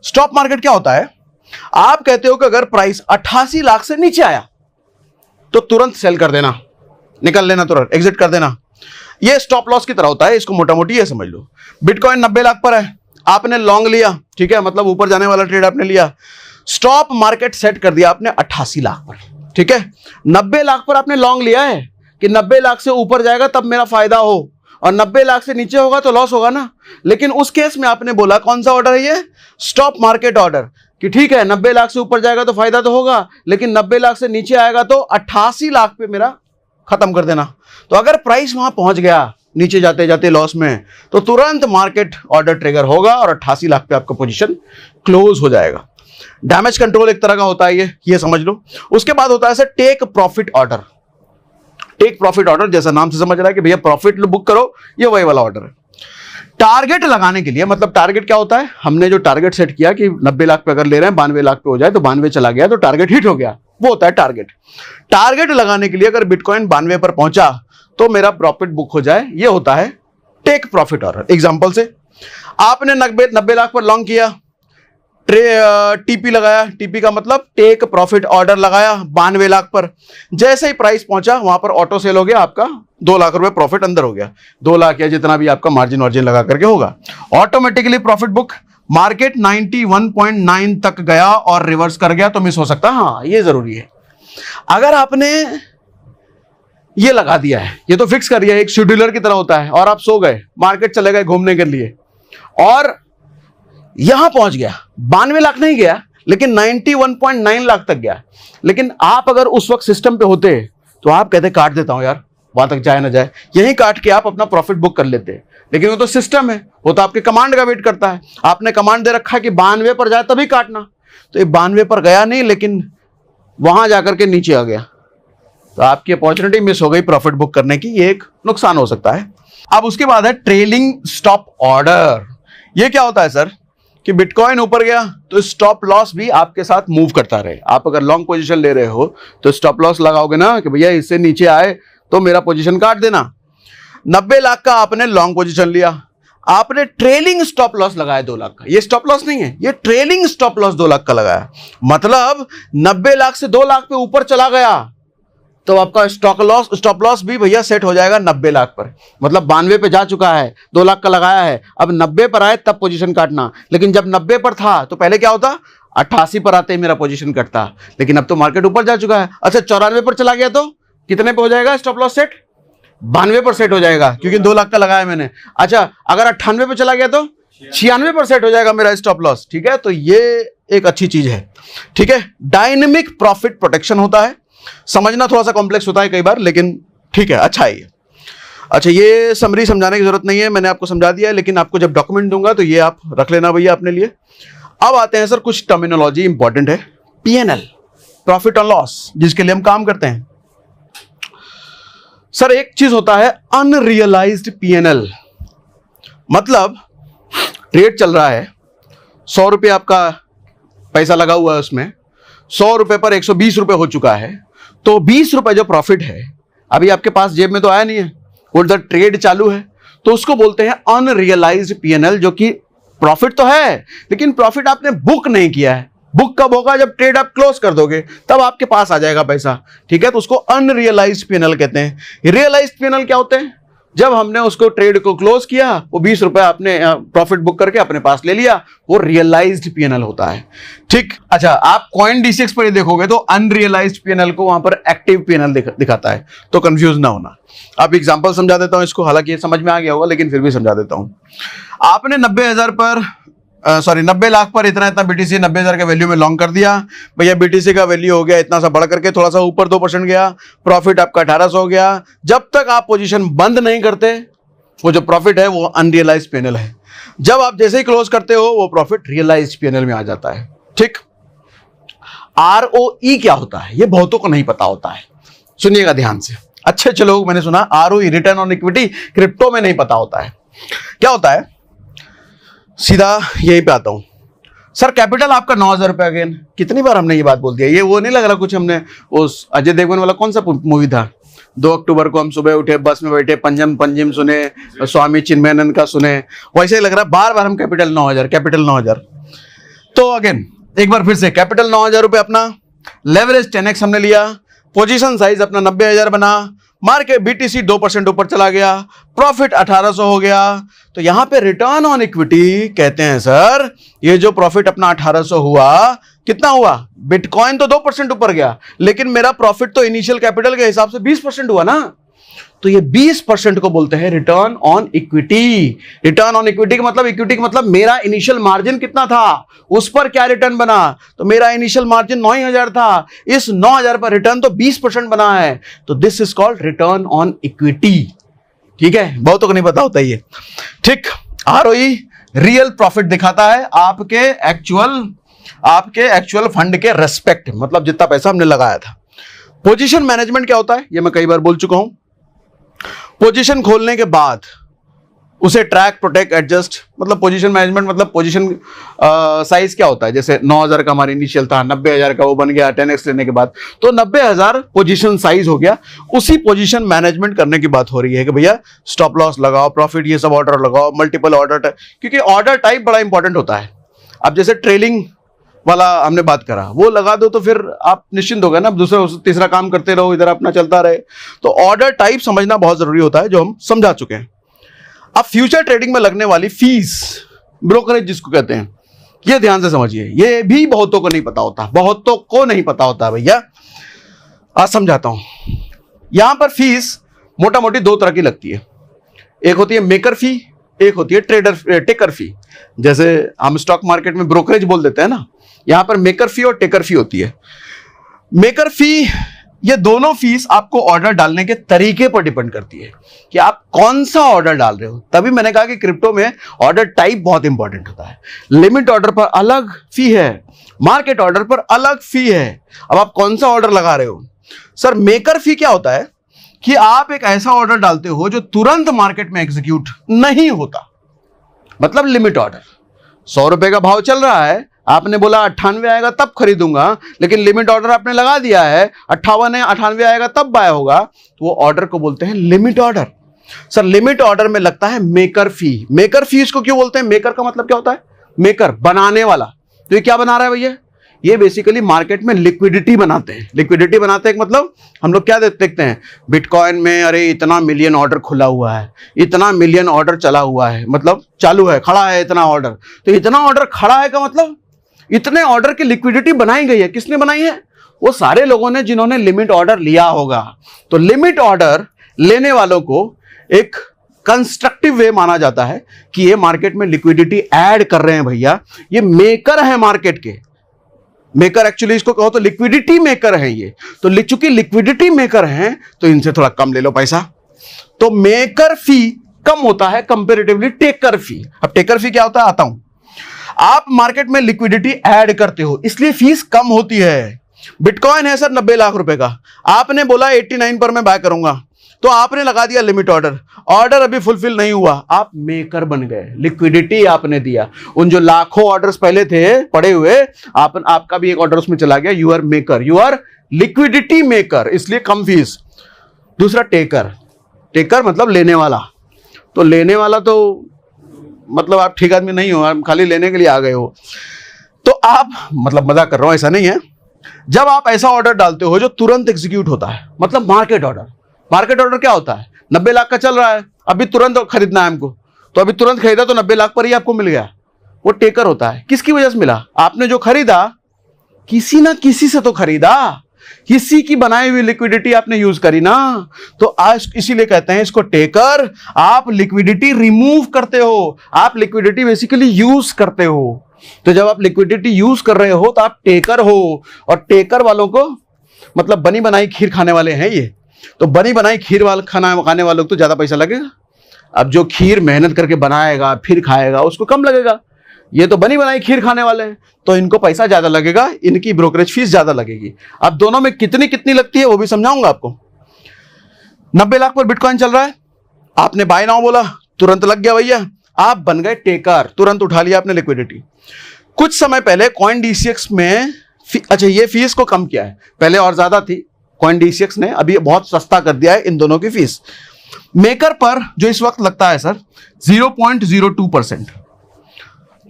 A: Stop market क्या होता है? आप कहते हो कि अगर प्राइस 88 लाख से नीचे आया तो तुरंत सेल कर देना, निकल लेना, तुरंत एग्जिट कर देना। ये स्टॉप लॉस की तरह होता है, इसको मोटा मोटी ये समझ लो। बिटकॉइन 90 लाख पर है, आपने लॉन्ग लिया, ठीक है, मतलब ऊपर जाने वाला ट्रेड आपने लिया, स्टॉप मार्केट सेट कर दिया आपने 88 लाख पर, ठीक है। 90 लाख पर आपने लॉन्ग लिया है कि 90 लाख से ऊपर जाएगा तब मेरा फायदा हो, और 90 लाख से नीचे होगा तो लॉस होगा ना। लेकिन उस केस में आपने बोला, कौन सा ऑर्डर है ये? स्टॉप मार्केट ऑर्डर, कि ठीक है 90 लाख से ऊपर जाएगा तो फायदा तो होगा, लेकिन 90 लाख से नीचे आएगा तो 88 लाख पे मेरा खत्म कर देना। तो अगर प्राइस वहां पहुंच गया नीचे जाते जाते लॉस में, तो तुरंत मार्केट ऑर्डर ट्रिगर होगा और 88 लाख पे आपका पोजीशन क्लोज हो जाएगा। डैमेज कंट्रोल एक तरह का होता है ये समझ लो। उसके बाद होता है sir take profit order. Take profit order जैसा नाम से समझ रहा है कि भैया प्रॉफिट बुक करो, ये वही वाला ऑर्डर है। टारगेट लगाने के लिए, मतलब टारगेट क्या होता है? हमने जो टारगेट सेट किया कि 90 लाख पे अगर ले रहे हैं 92 लाख पे हो जाए तो 92 चला गया तो टारगेट हिट हो गया, वो होता है टारगेट। टारगेट लगाने के लिए अगर बिटकॉइन 92 पर पहुंचा तो मेरा प्रॉफिट बुक हो जाए, ये होता है टेक प्रॉफिट ऑर्डर। एग्जांपल से आपने 90 लाख पर लॉन्ग किया, टीपी लगाया, टीपी का मतलब टेक प्रॉफिट ऑर्डर लगाया 92 लाख पर, जैसे ही प्राइस पहुंचा वहां पर ऑटो सेल हो गया, आपका 2 लाख रुपए प्रॉफिट अंदर हो गया, 2 लाख या जितना भी आपका मार्जिन वार्जिन लगा करके होगा, ऑटोमेटिकली प्रॉफिट बुक। मार्केट 91.9 तक गया और रिवर्स कर गया तो मिस हो सकता है, हाँ ये जरूरी है। अगर आपने ये लगा दिया है, ये तो फिक्स कर दिया, एक शेड्यूलर की तरह होता है, और आप सो गए, मार्केट चले गए घूमने के लिए और यहां पहुंच गया, 92 लाख नहीं गया लेकिन 91.9 लाख तक गया, लेकिन आप अगर उस वक्त सिस्टम पे होते तो आप कहते काट देता हूं यार, वहां तक जाए ना जाए, यहीं काट के आप अपना प्रॉफिट बुक कर लेते। लेकिन वो तो सिस्टम है, वो तो आपके कमांड का वेट करता है। आपने कमांड दे रखा है कि 92 पर जाए तभी काटना, तो ये 92 पर गया नहीं लेकिन वहां जाकर के नीचे आ गया, तो आपकी अपॉर्चुनिटी मिस हो गई प्रॉफिट बुक करने की, ये एक नुकसान हो सकता है। अब उसके बाद है ट्रेलिंग स्टॉप ऑर्डर। ये क्या होता है सर? कि बिटकॉइन ऊपर गया तो स्टॉप लॉस भी आपके साथ मूव करता रहे। आप अगर लॉन्ग पोजीशन ले रहे हो तो स्टॉप लॉस लगाओगे ना कि भैया इससे नीचे आए तो मेरा पोजीशन काट देना। 90 लाख का आपने लॉन्ग पोजीशन लिया, आपने ट्रेलिंग स्टॉप लॉस लगाया 2 लाख का, ये स्टॉप लॉस नहीं है, ये ट्रेलिंग स्टॉप लॉस 2 लाख का लगाया, मतलब 90 लाख से 2 लाख पे ऊपर चला गया तो आपका स्टॉप लॉस भी भैया सेट हो जाएगा 90 लाख पर, मतलब 92 पे जा चुका है, 2 लाख का लगाया है, अब 90 पर आए तब पोजीशन काटना। लेकिन जब 90 पर था तो पहले क्या होता? 88 पर आते ही मेरा पोजीशन कटता, लेकिन अब तो मार्केट ऊपर जा चुका है। अच्छा 94 पर चला गया तो कितने पे हो जाएगा स्टॉप लॉस सेट? 92 पर सेट हो जाएगा, क्योंकि 2 लाख का लगाया मैंने। अच्छा अगर 98 पे चला गया तो 96 पर सेट हो जाएगा मेरा स्टॉप लॉस, ठीक है। तो ये एक अच्छी चीज है, ठीक है। डायनेमिक प्रॉफिट प्रोटेक्शन होता है, समझना थोड़ा सा कॉम्प्लेक्स होता है कई बार, लेकिन ठीक है, अच्छा है ये। अच्छा ये समरी समझाने की जरूरत नहीं है, मैंने आपको समझा दिया है, लेकिन आपको जब डॉक्यूमेंट दूंगा तो ये आप रख लेना भैया अपने लिए। अब आते हैं सर कुछ टर्मिनोलॉजी इंपॉर्टेंट है, पीएनएल, प्रॉफिट और लॉस, जिसके लिए हम काम करते हैं। सर एक चीज होता है अनरियलाइज्ड पीएनएल, मतलब ट्रेड चल रहा है, 100 रुपये आपका पैसा लगा हुआ है उसमें, ₹100 पर 120 रुपए हो चुका है, तो 20 रुपए जो प्रॉफिट है अभी आपके पास जेब में तो आया नहीं है, उधर ट्रेड चालू है, तो उसको बोलते हैं अनरियलाइज्ड पीएनएल, जो कि प्रॉफिट तो है लेकिन प्रॉफिट आपने बुक नहीं किया है। बुक कब होगा? जब ट्रेड आप क्लोज कर दोगे तब आपके पास आ जाएगा पैसा, ठीक है। तो उसको अनरियलाइज्ड पीएनएल कहते हैं। रियलाइज्ड पीएनएल क्या होते हैं? जब हमने उसको ट्रेड को क्लोज किया, वो 20 रुपए आपने प्रॉफिट बुक करके अपने पास ले लिया, वो रियलाइज्ड पीएनएल होता है, ठीक। अच्छा, आप कॉइन D6 पर ही देखोगे तो अनरियलाइज्ड पीएनएल को वहां पर एक्टिव पीएनएल दिखाता है, तो कंफ्यूज ना होना। अब एग्जांपल समझा देता हूं इसको, हालांकि ये समझ में आ गया होगा लेकिन फिर भी समझा देता हूं। आपने 90 लाख पर इतना बीटीसी 90,000 के वैल्यू में लॉन्ग कर दिया भैया, बीटीसी का वैल्यू हो गया इतना सा बढ़ करके थोड़ा सा ऊपर 2% गया, प्रॉफिट आपका 1800 हो गया। जब तक आप पोजीशन बंद नहीं करते, वो जो प्रॉफिट है वो अनरियलाइज्ड पीएनएल है। जब आप जैसे ही क्लोज करते हो वो प्रॉफिट रियलाइज्ड पीएनएल में आ जाता है, ठीक। ROE क्या होता है ये बहुतों को नहीं पता होता है, सुनिएगा ध्यान से। अच्छे लोग मैंने सुना ROE return on equity crypto में नहीं पता होता है। क्या होता है? सीधा यहीं पे आता हूं सर, कैपिटल आपका 9,000 रुपए। अगेन कितनी बार हमने ये बात बोल दिया, ये वो नहीं लग रहा कुछ हमने उस अजय देवगन वाला कौन सा मूवी था, 2 अक्टूबर को हम सुबह उठे, बस में बैठे, पंजिम सुने, स्वामी चिन्मयानंद का सुने, वैसे ही लग रहा बार बार हम कैपिटल 9,000। तो अगेन एक बार फिर से कैपिटल 9,000 रुपए अपना, लेवरेज 10x हमने लिया, पोजीशन साइज अपना 90,000 बना, मार्केट बीटीसी 2% ऊपर चला गया, प्रॉफिट 1800 हो गया। तो यहां पे रिटर्न ऑन इक्विटी कहते हैं सर, ये जो प्रॉफिट अपना 1800 हुआ, कितना हुआ? बिटकॉइन तो 2% ऊपर गया, लेकिन मेरा प्रॉफिट तो इनिशियल कैपिटल के हिसाब से 20% हुआ ना, तो ये 20% को बोलते हैं return on equity. Return on equity का मतलब मेरा इनिशियल मार्जिन कितना था, उस पर क्या रिटर्न बना। तो मेरा इनिशियल मार्जिन 9,000 था, इस 9,000 पर रिटर्न तो 20% बना है, तो this is called return on equity, ठीक है। बहुतों को नहीं पता होता ये, ठीक। ROE रियल प्रॉफिट दिखाता है आपके एक्चुअल फंड के रेस्पेक्ट, मतलब जितना पैसा हमने लगाया था। पोजीशन मैनेजमेंट क्या होता है ये मैं कई बार बोल चुका हूं। पोजीशन खोलने के बाद उसे ट्रैक, प्रोटेक्ट, एडजस्ट, मतलब पोजीशन मैनेजमेंट, मतलब पोजीशन साइज क्या होता है। जैसे 9,000 का हमारा इनिशियल था, 90,000 का वो बन गया 10x लेने के बाद, तो 90,000 पोजीशन साइज हो गया। उसी पोजीशन मैनेजमेंट करने की बात हो रही है कि भैया स्टॉप लॉस लगाओ, प्रॉफिट ये सब ऑर्डर लगाओ, मल्टीपल ऑर्डर, क्योंकि ऑर्डर टाइप बड़ा इंपॉर्टेंट होता है। अब जैसे ट्रेलिंग वाला हमने बात करा, वो लगा दो तो फिर आप निश्चिंत हो गए ना, दूसरा तीसरा काम करते रहो, इधर अपना चलता रहे। तो ऑर्डर टाइप समझना बहुत जरूरी होता है, जो हम समझा चुके हैं। अब फ्यूचर ट्रेडिंग में लगने वाली फीस, ब्रोकरेज जिसको कहते हैं, ये ध्यान से समझिए, ये भी बहुतों को नहीं पता होता है भैया। आज समझाता हूं। यहां पर फीस मोटा मोटी 2 तरह की लगती है, एक होती है मेकर फी, एक होती है टेकर फी। जैसे हम स्टॉक मार्केट में ब्रोकरेज बोल देते हैं ना, यहां पर मेकर फी और टेकर फी होती है। मेकर फी, ये दोनों फीस आपको ऑर्डर डालने के तरीके पर डिपेंड करती है कि आप कौन सा ऑर्डर डाल रहे हो। तभी मैंने कहा कि क्रिप्टो में ऑर्डर टाइप बहुत इंपॉर्टेंट होता है। लिमिट ऑर्डर पर अलग फी है, मार्केट ऑर्डर पर अलग फी है। अब आप कौन सा ऑर्डर लगा रहे हो। सर मेकर फी क्या होता है कि आप एक ऐसा ऑर्डर डालते हो जो तुरंत मार्केट में एग्जीक्यूट नहीं होता, मतलब लिमिट ऑर्डर। 100 रुपए का भाव चल रहा है, आपने बोला 98 आएगा तब खरीदूंगा, लेकिन लिमिट ऑर्डर आपने लगा दिया है 58 है, 98 आएगा तब बाय होगा, तो वो ऑर्डर को बोलते हैं limit order. Sir limit order में लगता है मेकर फी। मेकर फी इसको क्यों बोलते हैं? मेकर का मतलब क्या होता है? मेकर, बनाने वाला। तो ये क्या बना रहा है भैया? ये बेसिकली मार्केट में लिक्विडिटी बनाते हैं। लिक्विडिटी बनाते हैं मतलब हम लोग क्या देखते हैं बिटकॉइन में, अरे इतना मिलियन ऑर्डर खुला हुआ है, इतना मिलियन ऑर्डर चला हुआ है, मतलब चालू है, खड़ा है इतना ऑर्डर। तो इतना ऑर्डर खड़ा है का मतलब इतने ऑर्डर की लिक्विडिटी बनाई गई है। किसने बनाई है? वो सारे लोगों ने जिन्होंने लिमिट ऑर्डर लिया होगा। तो लिमिट ऑर्डर लेने वालों को एक कंस्ट्रक्टिव वे माना जाता है कि ये मार्केट में लिक्विडिटी ऐड कर रहे हैं भैया, ये मेकर है मार्केट के। मेकर एक्चुअली इसको कहो तो लिक्विडिटी मेकर है ये। तो चूंकि लिक्विडिटी मेकर हैं तो इनसे थोड़ा कम ले लो पैसा, तो मेकर फी कम होता है कंपैरेटिवली टेकर फी। अब टेकर फी क्या होता है आता हूं। आप मार्केट में लिक्विडिटी ऐड करते हो इसलिए फीस कम होती है। बिटकॉइन है सर 90 लाख रुपए का, आपने बोला 89 पर मैं बाय करूंगा, तो आपने लगा दिया लिमिट ऑर्डर, ऑर्डर अभी फुलफिल नहीं हुआ, आप मेकर बन गए, लिक्विडिटी आपने दिया। उन जो लाखों ऑर्डर्स पहले थे पड़े हुए, आपका भी एक ऑर्डर उसमें चला गया, you are maker, you are liquidity maker, इसलिए कम फीस। दूसरा टेकर, टेकर मतलब लेने वाला, तो लेने वाला तो मतलब आप ठीक आदमी नहीं हो, आप खाली लेने के लिए आ गए हो। तो आप, मतलब मजाक कर रहा हूं, ऐसा नहीं है। जब आप ऐसा ऑर्डर डालते हो जो तुरंत एग्जीक्यूट होता है, मतलब मार्केट ऑर्डर। मार्केट ऑर्डर क्या होता है? 90 लाख का चल रहा है, अभी तुरंत खरीदना है हमको, तो अभी तुरंत खरीदा तो 90 लाख पर ही आपको मिल गया, वो टेकर होता है। किसकी वजह से मिला? आपने जो खरीदा किसी ना किसी से तो खरीदा, किसी की बनाई हुई लिक्विडिटी आपने यूज करी ना, तो आज इसीलिए कहते हैं इसको टेकर। आप लिक्विडिटी रिमूव करते हो, आप लिक्विडिटी बेसिकली यूज करते हो। तो जब आप लिक्विडिटी यूज कर रहे हो तो आप टेकर हो, और टेकर वालों को मतलब बनी बनाई खीर खाने वाले हैं ये। तो बनी बनाई खीर वाले खाने वालों को तो ज्यादा पैसा लगेगा। अब जो खीर मेहनत करके बनाएगा फिर खाएगा उसको कम लगेगा, ये तो बनी बनाई खीर खाने वाले हैं तो इनको पैसा ज्यादा लगेगा, इनकी ब्रोकरेज फीस ज्यादा लगेगी। अब दोनों में कितनी कितनी लगती है वो भी समझाऊंगा आपको। 90 लाख पर बिटकॉइन चल रहा है, आपने बाय नाउ बोला, तुरंत लग गया भैया, आप बन गए टेकर, तुरंत उठा लिया आपने लिक्विडिटी। कुछ समय पहले CoinDCX में अच्छा ये फीस को कम किया है, पहले और ज्यादा थी, CoinDCX ने अभी बहुत सस्ता कर दिया है इन दोनों की फीस। मेकर पर जो इस वक्त लगता है sir 0.02%,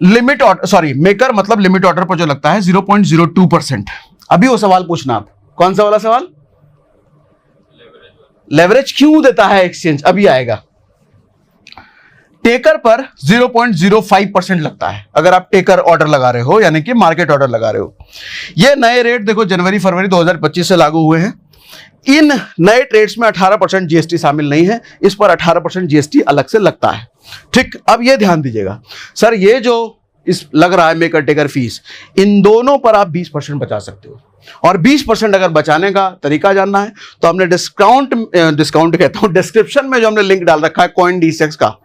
A: limit order, sorry maker मतलब लिमिट ऑर्डर पर जो लगता है 0.02%। अभी वो सवाल पूछना आप, कौन सा वाला सवाल? लेवरेज क्यों देता है एक्सचेंज, अभी आएगा। टेकर पर 0.05% लगता है अगर आप टेकर ऑर्डर लगा रहे हो, यानी कि मार्केट ऑर्डर लगा रहे हो। ये नए रेट देखो जनवरी फरवरी 2025 से लागू हुए हैं। इन नए ट्रेड्स में 18% जीएसटी शामिल नहीं है, इस पर 18% जीएसटी अलग से लगता है। ठीक, अब ये ध्यान दीजिएगा सर, ये जो इस लग रहा है मेकर टेकर फीस, इन दोनों पर आप 20% बचा सकते हो। और 20% अगर बचाने का तरीका जानना है तो हमने डिस्काउंट कहता हूं, डिस्क्रिप्शन में जो हमने लिंक डाल रखा है CoinDCX का,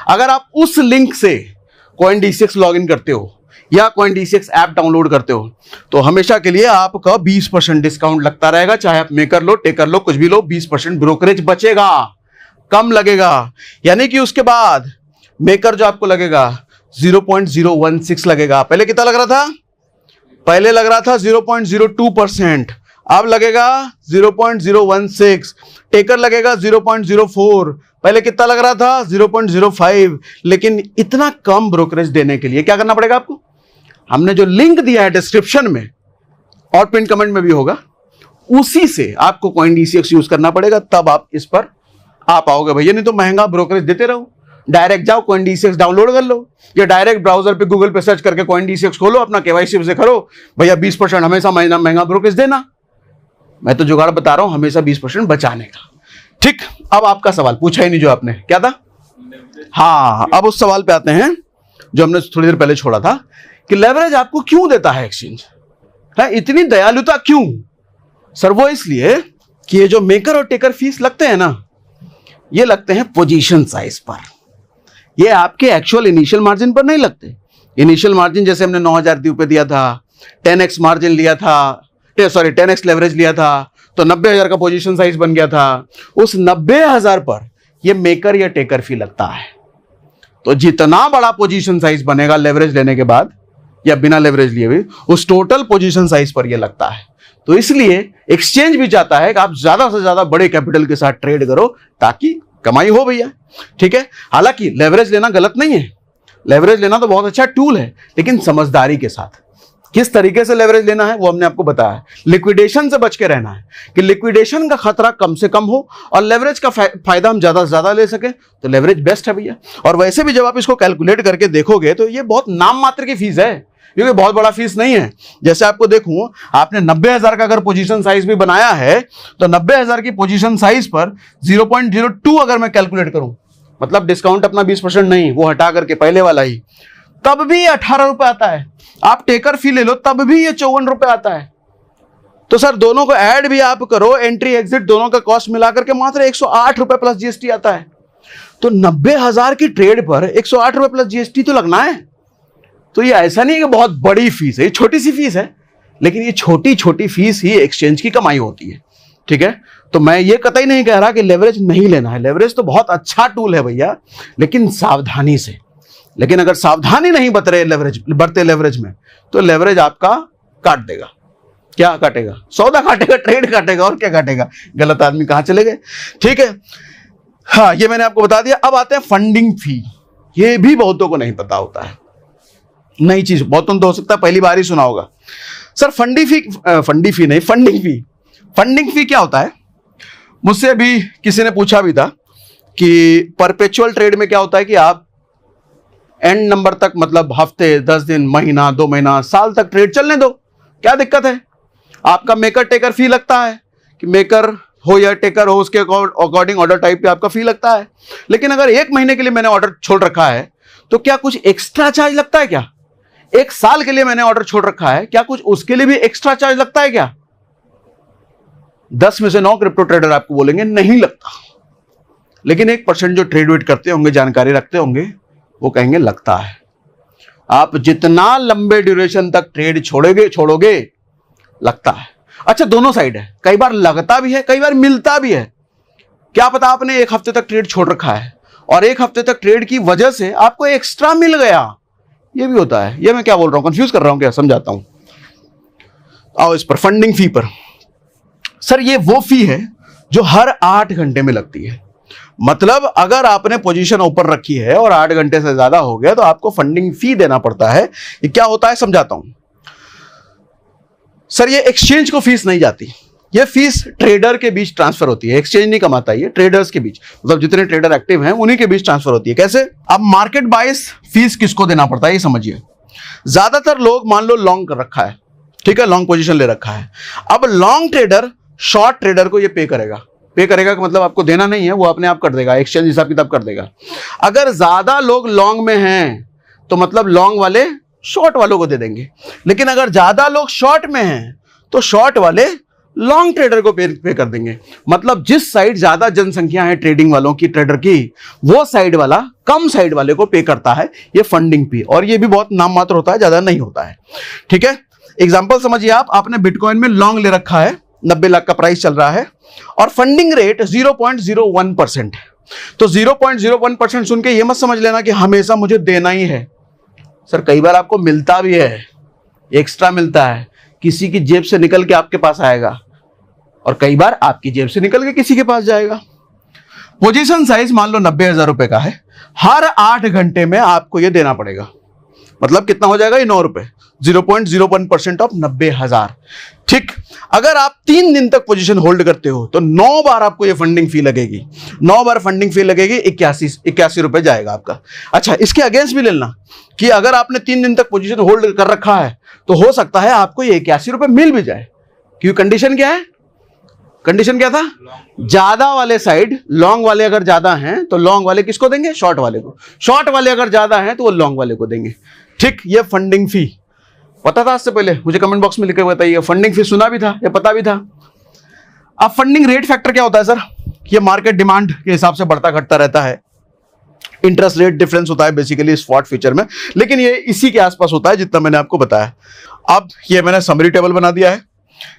A: अगर आप उस लिंक से CoinDCX लॉगिन करते हो या CoinDCX ऐप डाउनलोड करते हो तो हमेशा के लिए आपका 20% डिस्काउंट लगता रहेगा, चाहे आप मेकर लो टेकर लो कुछ भी लो, 20% ब्रोकरेज बचेगा, कम लगेगा। यानी कि उसके बाद मेकर जो आपको लगेगा 0.016 लगेगा। पहले कितना लग रहा था? पहले लग रहा था 0.02%, अब लगेगा 0.016। टेकर लगेगा 0.04, पहले कितना लग रहा था? 0.05। लेकिन इतना कम ब्रोकरेज देने के लिए क्या करना पड़ेगा आपको? हमने जो लिंक दिया है डिस्क्रिप्शन में और पिन कमेंट में भी होगा, उसी से आपको CoinDCX यूज करना पड़ेगा, तब आप इस पर आ पाओगे भैया। नहीं तो महंगा ब्रोकरेज देते रहो, डायरेक्ट जाओ CoinDCX डाउनलोड कर लो, या डायरेक्ट ब्राउजर पे गूगल पे सर्च करके CoinDCX खोलो, अपना KYC से करो भैया, 20% हमेशा महंगा ब्रोकरेज देना। मैं तो जुगाड़ बता रहा हूं, हमेशा 20% बचाने का। ठीक, अब आपका सवाल पूछा ही नहीं जो आपने, क्या था? हाँ, अब उस सवाल पे आते हैं जो हमने थोड़ी देर पहले छोड़ा था कि लेवरेज आपको क्यों देता है एक्सचेंज, है इतनी दयालुता क्यों? सर वो इसलिए कि ये जो मेकर और टेकर फीस लगते हैं ना, ये लगते हैं पोजीशन साइज पर, ये आपके एक्चुअल इनिशियल मार्जिन पर नहीं लगते। इनिशियल मार्जिन जैसे हमने 9,000 रुपए दिया था, 10x मार्जिन लिया था, सॉरी 10x लेवरेज लिया था, तो 90,000 का पोजीशन साइज बन गया था। उस 90,000 पर ये मेकर या टेकर फी लगता है। तो जितना बड़ा पोजीशन साइज बनेगा लेवरेज लेने के बाद या बिना लेवरेज लिए हुए, उस टोटल पोजीशन साइज पर ये लगता है। तो इसलिए एक्सचेंज भी चाहता है कि आप ज्यादा से ज्यादा बड़े कैपिटल के साथ ट्रेड करो ताकि कमाई हो भैया। ठीक है, हालांकि लेवरेज लेना गलत नहीं है, लेवरेज लेना तो बहुत अच्छा टूल है, लेकिन समझदारी के साथ। किस तरीके से लेवरेज लेना है वो हमने आपको बताया है। लिक्विडेशन से बच के रहना है कि लिक्विडेशन का खतरा कम से कम हो और लेवरेज का फायदा हम ज्यादा से ज्यादा ले सके, तो लेवरेज बेस्ट है भैया। और वैसे भी जब आप इसको कैलकुलेट करके देखोगे तो ये बहुत नाम मात्र की फीस है, क्योंकि बहुत बड़ा फीस नहीं है। जैसे आपको देखूं, आपने 90,000 का अगर पोजीशन साइज भी बनाया है तो 90,000 की पोजीशन साइज पर 0.02 अगर मैं कैलकुलेट करूं, मतलब डिस्काउंट अपना 20% नहीं, वो हटा करके पहले वाला ही, तब भी 18 रुपए आता है। आप टेकर फी ले लो तब भी ये 54 रुपए आता है। तो सर दोनों को ऐड भी आप करो, एंट्री एग्जिट दोनों का कॉस्ट मिलाकर के मात्र 108 रुपए प्लस जीएसटी आता है। तो 90,000 की ट्रेड पर 108 रुपए प्लस जीएसटी तो लगना है। तो ये ऐसा नहीं है कि बहुत बड़ी फीस है, ये छोटी सी फीस है, लेकिन ये छोटी छोटी फीस ही एक्सचेंज की कमाई होती है। ठीक है, तो मैं ये कतई नहीं कह रहा कि लेवरेज नहीं लेना है, लेवरेज तो बहुत अच्छा टूल है भैया, लेकिन सावधानी से। लेकिन अगर सावधानी नहीं बरते लेवरेज में, तो लेवरेज आपका काट देगा। क्या काटेगा? सौदा काटेगा, ट्रेड काटेगा, और क्या काटेगा? गलत आदमी कहां चले गए। ठीक है, हाँ, ये मैंने आपको बता दिया। अब आते हैं फंडिंग फी। ये भी बहुतों को नहीं पता होता है, नई चीज, बहुतों तो हो सकता है पहली बार ही सुना होगा। सर फंडिंग फी क्या होता है? मुझसे अभी किसी ने पूछा भी था कि परपेचुअल ट्रेड में क्या होता है कि आप एंड नंबर तक, मतलब हफ्ते, 10 दिन, महीना, 2 महीना, साल तक ट्रेड चलने दो, क्या दिक्कत है? आपका मेकर टेकर फी लगता है, कि मेकर हो या टेकर हो, उसके अकॉर्डिंग ऑर्डर टाइप पे आपका फी लगता है। लेकिन अगर 1 महीने के लिए मैंने ऑर्डर छोड़ रखा है, तो क्या कुछ एक्स्ट्रा चार्ज लगता है क्या? 1 साल के लिए मैंने ऑर्डर छोड़ रखा है, क्या कुछ उसके लिए भी एक्स्ट्रा चार्ज लगता है क्या? 10 में से 9 क्रिप्टो ट्रेडर आपको बोलेंगे नहीं लगता। लेकिन 1% जो ट्रेड वेट करते होंगे, जानकारी रखते होंगे, वो कहेंगे लगता है। आप जितना लंबे ड्यूरेशन तक ट्रेड छोड़ोगे लगता है। अच्छा, दोनों साइड है, कई बार लगता भी है, कई बार मिलता भी है। क्या पता आपने 1 हफ्ते तक ट्रेड छोड़ रखा है और 1 हफ्ते तक ट्रेड की वजह से आपको एक्स्ट्रा मिल गया, ये भी होता है। ये मैं क्या बोल रहा हूं, कंफ्यूज कर रहा हूं क्या? समझाता हूं, आओ इस पर, फंडिंग फी पर। सर ये वो फी है जो हर 8 घंटे में लगती है। मतलब अगर आपने पोजीशन ऊपर रखी है और 8 घंटे से ज्यादा हो गया, तो आपको फंडिंग फी देना पड़ता है। ये क्या होता है समझाता हूं। सर ये एक्सचेंज को फीस नहीं जाती, ये फीस ट्रेडर के बीच ट्रांसफर होती है। एक्सचेंज नहीं कमाता, ये ट्रेडर्स के बीच, मतलब जितने ट्रेडर एक्टिव हैं उन्हीं के बीच ट्रांसफर होती है। कैसे? अब मार्केट बाइस फीस किसको देना पड़ता है ये समझिए। ज्यादातर लोग मान लो लॉन्ग कर रखा है, ठीक है, लॉन्ग पोजीशन ले रखा है। अब लॉन्ग ट्रेडर शॉर्ट ट्रेडर को ये पे करेगा कि मतलब आपको देना नहीं है, वो अपने आप कर देगा, एक्सचेंज हिसाब किताब कर देगा। अगर ज्यादा लोग लॉन्ग में हैं, तो मतलब लॉन्ग वाले शॉर्ट वालों को दे देंगे। लेकिन अगर ज्यादा लोग शॉर्ट में हैं, तो शॉर्ट वाले लॉन्ग ट्रेडर को पे कर देंगे। मतलब जिस साइड ज्यादा जनसंख्या है ट्रेडिंग वालों की, ट्रेडर की, वो साइड वाला कम साइड वाले को पे करता है ये फंडिंग फी। और ये भी बहुत नाम मात्र होता है, ज्यादा नहीं होता है। ठीक है, एग्जांपल समझिए। आपने बिटकॉइन में लॉन्ग ले रखा है, 90 लाख का प्राइस चल रहा है, और फंडिंग रेट 0.01% है। तो 0.01% सुन के ये मत समझ लेना कि हमेशा मुझे देना ही है। सर कई बार आपको मिलता भी है, एक्स्ट्रा मिलता है, किसी की जेब से निकल के आपके पास आएगा, और कई बार आपकी जेब से निकल के किसी के पास जाएगा। पोजीशन साइज मान लो 90,000 रुपए का है, हर 8 घंटे में आपको ये देना पड़ेगा। मतलब कितना हो जाएगा ये? 9 रुपए, 0.01% ऑफ 90,000। ठीक, अगर आप 3 दिन तक पोजीशन होल्ड करते हो, तो 9 बार आपको ये फंडिंग फी लगेगी। 9 बार फंडिंग फी लगेगी, 81 रुपए जाएगा आपका। अच्छा, इसके अगेंस्ट भी लेना कि अगर आपने 3 दिन तक पोजीशन होल्ड कर रखा है, तो हो सकता है आपको ये 81 रुपए मिल भी जाए। क्योंकि कंडीशन क्या है? कंडीशन क्या था? ज्यादा वाले साइड, लॉन्ग वाले अगर ज्यादा हैं, तो लॉन्ग वाले किसको देंगे? शॉर्ट वाले को। शॉर्ट वाले अगर ज्यादा हैं, तो वो लॉन्ग वाले को देंगे। ठीक, ये फंडिंग फी पता था इससे पहले? मुझे कमेंट बॉक्स में लिख के बताइए। फंडिंग फी सुना भी था या पता भी था? अब फंडिंग रेट फैक्टर क्या होता है सर? ये मार्केट डिमांड के हिसाब से बढ़ता घटता रहता है। इंटरेस्ट रेट डिफरेंस होता है बेसिकली स्पॉट फ्यूचर में, लेकिन ये इसी के आसपास होता है जितना मैंने आपको बताया। अब ये मैंने समरी टेबल बना दिया है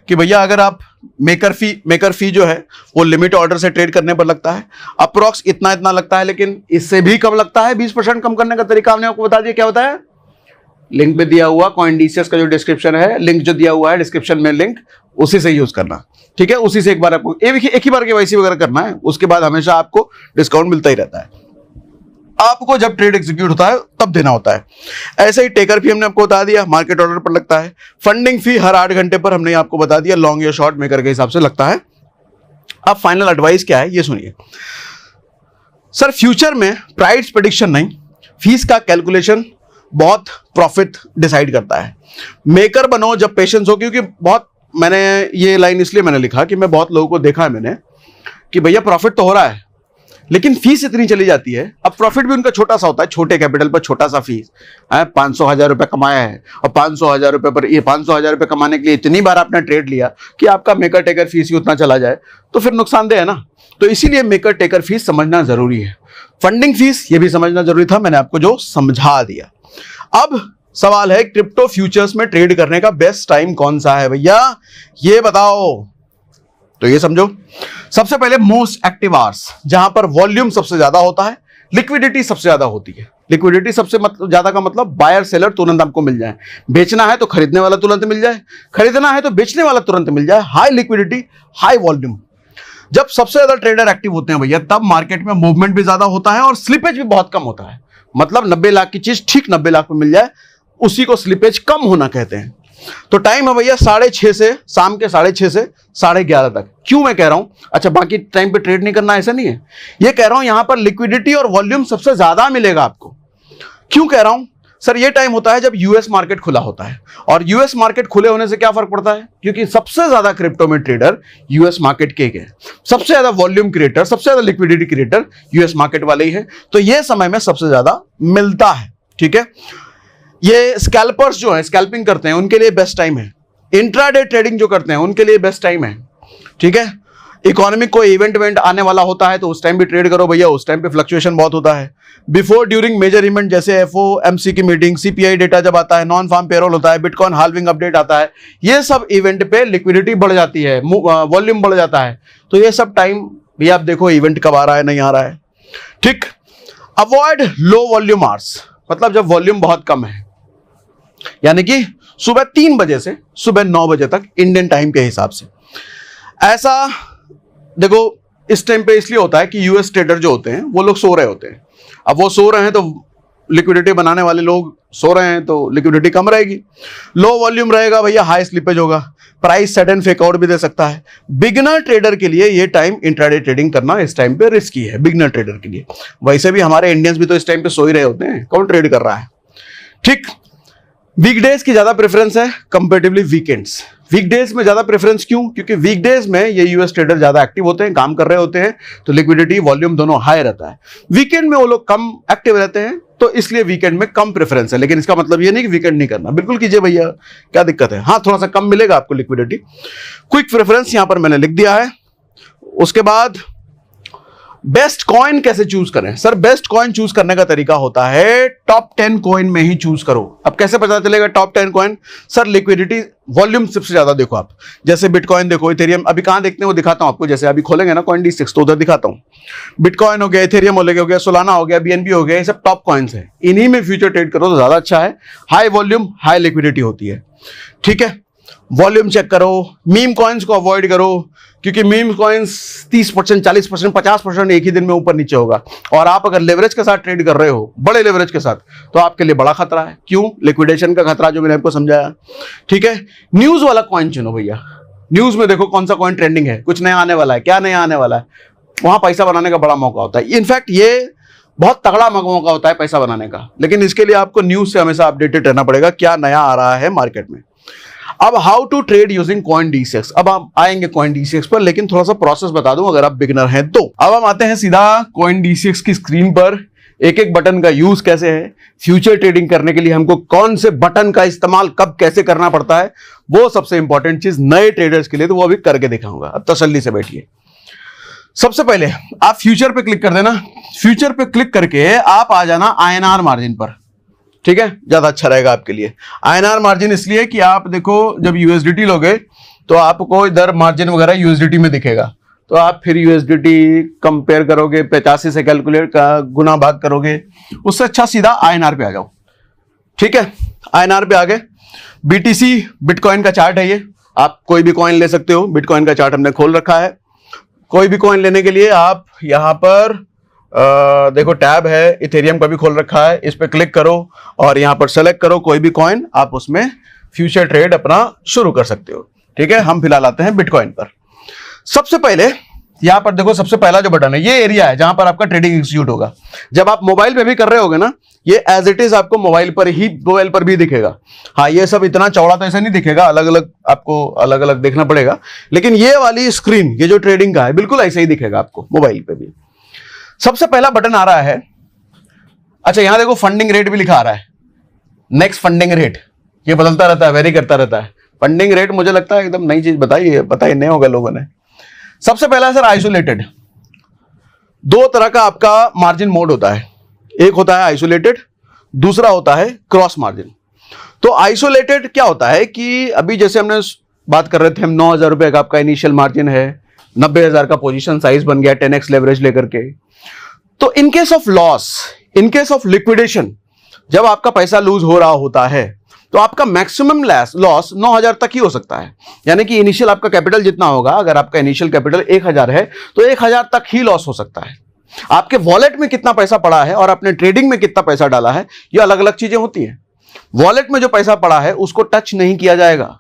A: कि भैया अगर आप मेकर फी जो है वो लिमिट ऑर्डर से ट्रेड करने पर लगता है, अप्रॉक्स इतना लगता है, लेकिन इससे भी कम लगता है। 20% कम करने का तरीका हमने आपको बता दिया। क्या होता है? लिंक पे दिया हुआ CoinDCS का जो डिस्क्रिप्शन है, लिंक जो दिया हुआ है डिस्क्रिप्शन में, लिंक उसी से यूज करना। ठीक है, उसी से एक बार आपको एक ही बार KYC वगैरह करना है, उसके बाद हमेशा आपको डिस्काउंट मिलता ही रहता है। आपको जब ट्रेड एग्जीक्यूट होता है तब देना होता है। ऐसे ही टेकर फी हमने आपको बता दिया, मार्केट ऑर्डर पर लगता है। फंडिंग फी हर 8 घंटे पर हमने आपको बता दिया, लॉन्ग या शॉर्ट मेकर के हिसाब से लगता है। अब फाइनल एडवाइस क्या है ये सुनिए। सर फ्यूचर में प्राइस प्रेडिक्शन नहीं, फीस का कैलकुलेशन बहुत प्रॉफिट डिसाइड करता है। मेकर बनो जब पेशेंस हो, क्योंकि बहुत, मैंने ये लाइन इसलिए मैंने लिखा कि मैं बहुत लोगों को देखा है मैंने कि भैया प्रॉफिट तो हो रहा है, लेकिन फीस इतनी चली जाती है। अब प्रॉफिट भी उनका छोटा सा होता है, छोटे कैपिटल पर छोटा सा फीस है। 500,000 रुपए कमाया है, और 500,000 रुपए पर, ये 500,000 रुपए कमाने के लिए इतनी बार आपने ट्रेड लिया कि आपका मेकर टेकर फीस ही उतना चला जाए, तो फिर नुकसानदेह है ना। तो इसीलिए मेकर टेकर फीस समझना जरूरी है। फंडिंग फीस ये भी समझना जरूरी था, मैंने आपको जो समझा दिया। अब सवाल है, क्रिप्टो फ्यूचर्स में ट्रेड करने का बेस्ट टाइम कौन सा है भैया? ये बताओ। तो ये समझो, सबसे पहले मोस्ट एक्टिव आवर्स, जहां पर वॉल्यूम सबसे ज्यादा होता है, लिक्विडिटी सबसे ज्यादा होती है। लिक्विडिटी सबसे ज्यादा का मतलब बायर सेलर तुरंत आपको मिल जाए, बेचना है तो खरीदने वाला तुरंत मिल जाए, खरीदना है तो बेचने वाला तुरंत मिल जाए। High liquidity, high volume. जब सबसे ज्यादा ट्रेडर एक्टिव होते हैं भैया, तब मार्केट में मूवमेंट भी ज्यादा होता है और स्लिपेज भी बहुत कम होता है। मतलब 90 लाख की चीज ठीक 90 लाख में मिल जाए, उसी को स्लिपेज कम होना कहते हैं। तो टाइम है भैया 6:30 से शाम के 6:30 से 11:30 तक। क्यों मैं कह रहा हूं, अच्छा बाकी टाइम पे ट्रेड नहीं करना ऐसा नहीं है, ये कह रहा हूं यहां पर लिक्विडिटी और वॉल्यूम सबसे ज्यादा मिलेगा आपको। क्यों कह रहा हूं सर, ये टाइम होता है जब यूएस मार्केट खुला होता है, और यूएस मार्केट खुले होने से क्या फर्क पड़ता है, क्योंकि सबसे ज्यादा क्रिप्टो में ट्रेडर यूएस मार्केट के हैं, सबसे ज्यादा वॉल्यूम क्रिएटर, सबसे ज्यादा लिक्विडिटी क्रिएटर यूएस मार्केट वाले ही है। तो ये समय में सबसे ज्यादा मिलता है। ठीक है, ये स्कैल्पर्स जो है, स्कैल्पिंग करते हैं, उनके लिए बेस्ट टाइम है। इंट्राडे ट्रेडिंग जो करते हैं उनके लिए बेस्ट टाइम है। ठीक है, इकोनॉमिक कोई इवेंट आने वाला होता है तो उस टाइम भी ट्रेड करो भैया, उस टाइम पे फ्लक्चुएशन बहुत होता है। बिफोर ड्यूरिंग मेजर इवेंट जैसे एफओएमसी की मीटिंग, सीपीआई डेटा जब आता है, नॉन फार्म पेरोल होता है, बिटकॉइन हाल्विंग अपडेट आता है, ये सब इवेंट पे लिक्विडिटी बढ़ जाती है, वॉल्यूम बढ़ जाता है। तो ये सब टाइम भैया आप देखो इवेंट कब आ रहा है, नहीं आ रहा है। ठीक, अवॉइड लो वॉल्यूम आवर्स, मतलब जब वॉल्यूम बहुत कम है, यानी कि सुबह 3 बजे से सुबह 9 बजे तक इंडियन टाइम के हिसाब से। ऐसा देखो इस टाइम पे इसलिए होता है कि यूएस ट्रेडर जो होते हैं वो लोग सो रहे होते हैं। अब वो सो रहे हैं तो लिक्विडिटी बनाने वाले लोग सो रहे हैं, तो लिक्विडिटी कम रहेगी, लो वॉल्यूम रहेगा भैया, हाई स्लिपेज होगा, प्राइस सडन फेक आउट भी दे सकता है। बिगिनर ट्रेडर के लिए ये टाइम इंट्राडे ट्रेडिंग करना इस टाइम पे रिस्की है, बिगिनर ट्रेडर के लिए। वैसे भी हमारे इंडियंस भी तो इस टाइम पे सो ही रहे होते हैं, कौन ट्रेड कर रहा है। ठीक, वीकडेज की ज्यादा प्रेफरेंस है कंपैरेटिवली वीकेंड्स। वीकडेज में ज्यादा प्रेफरेंस क्यों, क्योंकि वीकडेज में ये यूएस ट्रेडर ज्यादा एक्टिव होते हैं, काम कर रहे होते हैं, तो लिक्विडिटी वॉल्यूम दोनों हाई रहता है। वीकेंड में वो लोग कम एक्टिव रहते हैं, तो इसलिए वीकेंड में कम प्रेफरेंस है। लेकिन इसका मतलब ये नहीं कि वीकेंड नहीं करना, बिल्कुल कीजिए भैया, क्या दिक्कत है। हाँ, थोड़ा सा कम मिलेगा आपको लिक्विडिटी। क्विक प्रेफरेंस यहां पर मैंने लिख दिया है। उसके बाद बेस्ट कॉइन कैसे चूज करें। सर बेस्ट कॉइन चूज करने का तरीका होता है टॉप 10 कॉइन में ही चूज करो। अब कैसे पता चलेगा top 10 coin, sir liquidity volume सबसे ज्यादा देखो आप, जैसे बिटकॉइन देखो, इथेरियम अभी कहां देखते हैं वो दिखाता हूं आपको। जैसे अभी खोलेंगे ना CoinDesk तो उधर दिखाता हूं। बिटकॉइन हो गया, इथेरियम हो गया, सोलाना हो गया, बीएनबी हो गया, ये सब टॉप कॉइन्स है, इन्हीं में फ्यूचर ट्रेड करो तो ज्यादा अच्छा है। हाई वॉल्यूम हाई लिक्विडिटी होती है। ठीक है, वॉल्यूम चेक करो, मीम कॉइन्स को अवॉइड करो, क्योंकि मीम कॉइन्स 30%, 40%, 50% एक ही दिन में ऊपर नीचे होगा। और आप अगर लेवरेज के साथ ट्रेड कर रहे हो, बड़े लेवरेज के साथ, तो आपके लिए बड़ा खतरा है। क्यों, लिक्विडेशन का खतरा जो मैंने आपको समझाया। ठीक है, न्यूज वाला कॉइन चुनो भैया। न्यूज में देखो कौन सा कॉइन ट्रेंडिंग है, कुछ नया आने वाला है, क्या नया आने वाला है, वहां पैसा बनाने का बड़ा मौका होता है। इनफैक्ट ये बहुत तगड़ा मौका होता है पैसा बनाने का, लेकिन इसके लिए आपको न्यूज से हमेशा अपडेटेड रहना पड़ेगा, क्या नया आ रहा है मार्केट में। अब how to trade using CoinDesk, अब हम आएंगे CoinDesk पर, लेकिन थोड़ा सा प्रोसेस बता दूं अगर आप बिगिनर हैं तो। अब हम आते हैं सीधा CoinDesk की स्क्रीन पर। एक एक बटन का यूज कैसे है, फ्यूचर ट्रेडिंग करने के लिए हमको कौन से बटन का इस्तेमाल कब कैसे करना पड़ता है, वो सबसे इंपॉर्टेंट चीज नए ट्रेडर्स के लिए, तो वो अभी करके दिखाऊंगा। अब तसल्ली से बैठिए। सबसे पहले आप फ्यूचर पे क्लिक कर देना। फ्यूचर पे क्लिक करके आप आ जाना INR मार्जिन पर। ठीक है, ज्यादा अच्छा रहेगा आपके लिए। INR मार्जिन इसलिए कि आप देखो जब USDT लोगे तो आपको इधर मार्जिन वगैरह USDT में दिखेगा, तो आप फिर USDT कंपेयर करोगे, 85 से कैलकुलेट का गुना भाग करोगे, उससे अच्छा सीधा INR पे आ जाओ। ठीक है, INR पे आ गए। BTC बिटकॉइन का चार्ट है ये, आप कोई भी कॉइन ले सकते हो, बिटकॉइन का चार्ट हमने खोल रखा है। कोई भी कॉइन लेने के लिए आप यहां पर देखो टैब है, इथेरियम का भी खोल रखा है, इस पे क्लिक करो और यहां पर सेलेक्ट करो कोई भी कॉइन, आप उसमें फ्यूचर ट्रेड अपना शुरू कर सकते हो। ठीक है, हम फिलहाल आते हैं बिटकॉइन पर। सबसे पहले यहां पर देखो, सबसे पहला जो बटन है, ये एरिया है जहां पर आपका ट्रेडिंग एग्जीक्यूट होगा। जब आप मोबाइल पे भी कर रहे होगे ना, ये एज इट इज आपको मोबाइल पर भी दिखेगा। हाँ, ये सब इतना चौड़ा तो ऐसा नहीं दिखेगा, अलग अलग आपको अलग अलग देखना पड़ेगा, लेकिन ये वाली स्क्रीन, ये जो ट्रेडिंग का है, बिल्कुल ऐसे ही दिखेगा आपको मोबाइल पे भी। सबसे पहला बटन आ रहा है, अच्छा यहां देखो फंडिंग रेट भी लिखा आ रहा है, नेक्स्ट फंडिंग रेट, ये बदलता रहता है, वेरी करता रहता है। फंडिंग रेट मुझे लगता है एकदम नई चीज बताइए, पता ही नहीं होगा लोगों ने। सबसे पहला सर आइसोलेटेड। दो तरह का आपका मार्जिन मोड होता है, एक होता है आइसोलेटेड, दूसरा होता है क्रॉस मार्जिन। तो आइसोलेटेड क्या होता है कि अभी जैसे हमने बात कर रहे थे हम, 9,000 रुपए का आपका इनिशियल मार्जिन है, 90,000 का पोजीशन साइज बन गया 10x लेवरेज लेकर के। तो in case of loss, in case of liquidation, जब आपका पैसा लूज हो रहा होता है तो आपका मैक्सिमम लॉस 9,000 तक ही हो सकता है। यानी कि इनिशियल आपका कैपिटल जितना होगा, अगर आपका इनिशियल कैपिटल 1,000 है तो 1,000 तक ही लॉस हो सकता है। आपके वॉलेट में कितना पैसा पड़ा है और आपने ट्रेडिंग में कितना पैसा डाला है, ये अलग अलग चीजें होती हैं। वॉलेट में जो पैसा पड़ा है उसको टच नहीं किया जाएगा।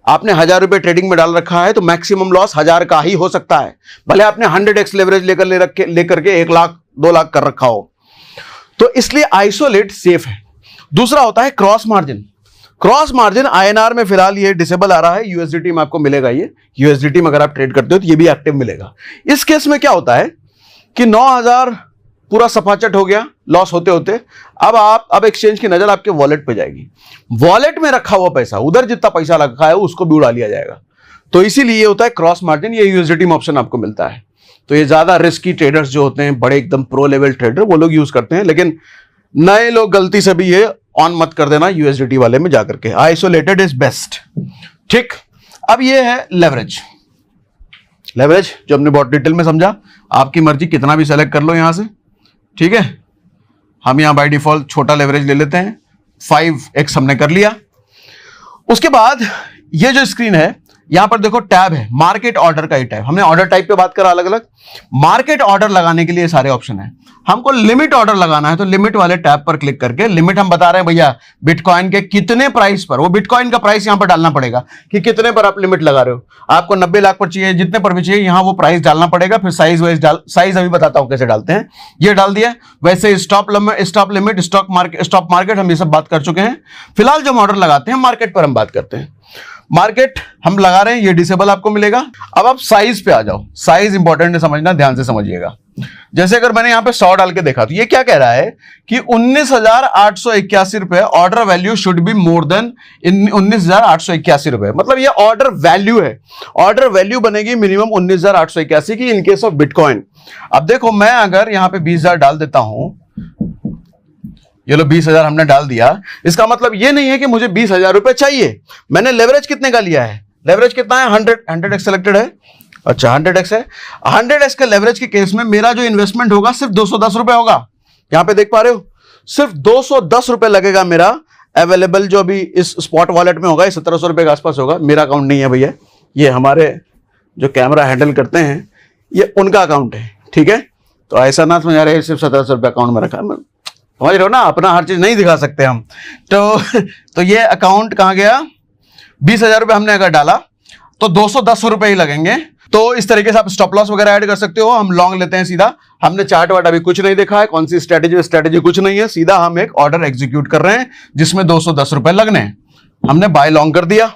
A: आपने 1,000 रुपए ट्रेडिंग में डाल रखा है तो मैक्सिमम लॉस 1,000 का ही हो सकता है, भले आपने 100x लेवरेज लेकर के 1 लाख 2 लाख कर रखा हो। तो इसलिए आइसोलेट सेफ है। दूसरा होता है cross margin. Cross margin INR में फिलहाल ये डिसेबल आ रहा है, USDT में आपको मिलेगा। ये USDT में अगर आप ट्रेड करते हो तो ये भी एक्टिव मिलेगा। इस केस में क्या होता है कि 9,000 पूरा सफाचट हो गया लॉस होते होते। अब एक्सचेंज की नजर आपके वॉलेट पे जाएगी। वॉलेट में रखा हुआ पैसा, उधर जितना पैसा रखा है उसको भी उड़ा लिया जाएगा। तो इसीलिए ये होता है क्रॉस मार्जिन। ये USDT में ऑप्शन आपको मिलता है। तो ये ज्यादा रिस्की ट्रेडर्स जो होते हैं, बड़े एकदम प्रो लेवल ट्रेडर, वो लोग यूज करते हैं। लेकिन नए लोग गलती से भी ये ऑन मत कर देना USDT वाले में जाकर के। Isolated is best. ठीक, अब ये है लेवरेज। लेवरेज जो हमने बहुत डिटेल में समझा, आपकी मर्जी कितना भी सेलेक्ट कर लो यहां से। ठीक है, हम यहां बाय डिफॉल्ट छोटा लेवरेज ले लेते हैं, 5x हमने कर लिया। उसके बाद ये जो स्क्रीन है, यहां पर देखो टैब है, मार्केट ऑर्डर का ही टैब। हमने ऑर्डर टाइप पे बात करा अलग अलग। मार्केट ऑर्डर लगाने के लिए सारे ऑप्शन है। हमको लिमिट ऑर्डर लगाना है तो लिमिट वाले टैब पर क्लिक करके लिमिट हम बता रहे हैं भैया बिटकॉइन के कितने प्राइस पर, वो बिटकॉइन का प्राइस यहां पर डालना पड़ेगा कि कितने पर आप लिमिट लगा रहे हो। आपको 90 लाख पर चाहिए, जितने पर भी चाहिए, यहां वो प्राइस डालना पड़ेगा। फिर साइज अभी बताता हूं कैसे डालते हैं। ये डाल दिया। वैसे स्टॉप लिमिट, स्टॉक मार्केट हम ये सब बात कर चुके हैं। फिलहाल जो हम ऑर्डर लगाते हैं मार्केट पर हम बात करते हैं। मार्केट हम लगा रहे हैं, ये डिसेबल आपको मिलेगा। अब आप साइज पे आ जाओ। साइज इंपॉर्टेंट है समझना, ध्यान से समझिएगा। जैसे अगर मैंने यहां पे 100 डाल के देखा तो ये क्या कह रहा है कि 19,881 रुपए order value should be more than 19,881 रुपए। मतलब ये ऑर्डर वैल्यू है। ऑर्डर वैल्यू बनेगी मिनिमम 19,881 की इन केस ऑफ बिटकॉइन। अब देखो मैं अगर यहां पे 20,000 डाल देता हूं, ये लो 20,000 हमने डाल दिया। इसका मतलब ये नहीं है कि मुझे 20,000 रुपए चाहिए। मैंने लेवरेज कितने का लिया है? लेवरेज कितना है? 100x सिलेक्टेड है। अच्छा 100x है। 100x के लेवरेज के केस में मेरा जो इन्वेस्टमेंट होगा सिर्फ 210 रुपए होगा। यहां पे देख पा रहे हो, सिर्फ 210 रुपए लगेगा मेरा अवेलेबल, जो अभी इस स्पॉट वॉलेट में होगा 1700 रुपए के आसपास होगा। मेरा अकाउंट नहीं है भैया, ये हमारे जो कैमरा हैंडल करते हैं ये उनका अकाउंट है। ठीक है, तो ऐसा ना समझ रहे सिर्फ 1700 रुपए अकाउंट में रखा है। समझ रहे हो ना, अपना हर चीज नहीं दिखा सकते हम। तो ये अकाउंट कहां गया? 20,000 रुपए हमने अगर डाला तो 210 रुपए ही लगेंगे। तो इस तरीके से आप स्टॉप लॉस वगैरह ऐड कर सकते हो। हम लॉन्ग लेते हैं सीधा। हमने चार्ट वार्ट अभी कुछ नहीं देखा है, कौन सी स्ट्रेटेजी कुछ नहीं है। सीधा हम एक ऑर्डर एग्जीक्यूट कर रहे हैं जिसमें 210 रुपए लगने हैं। हमने बाय लॉन्ग कर दिया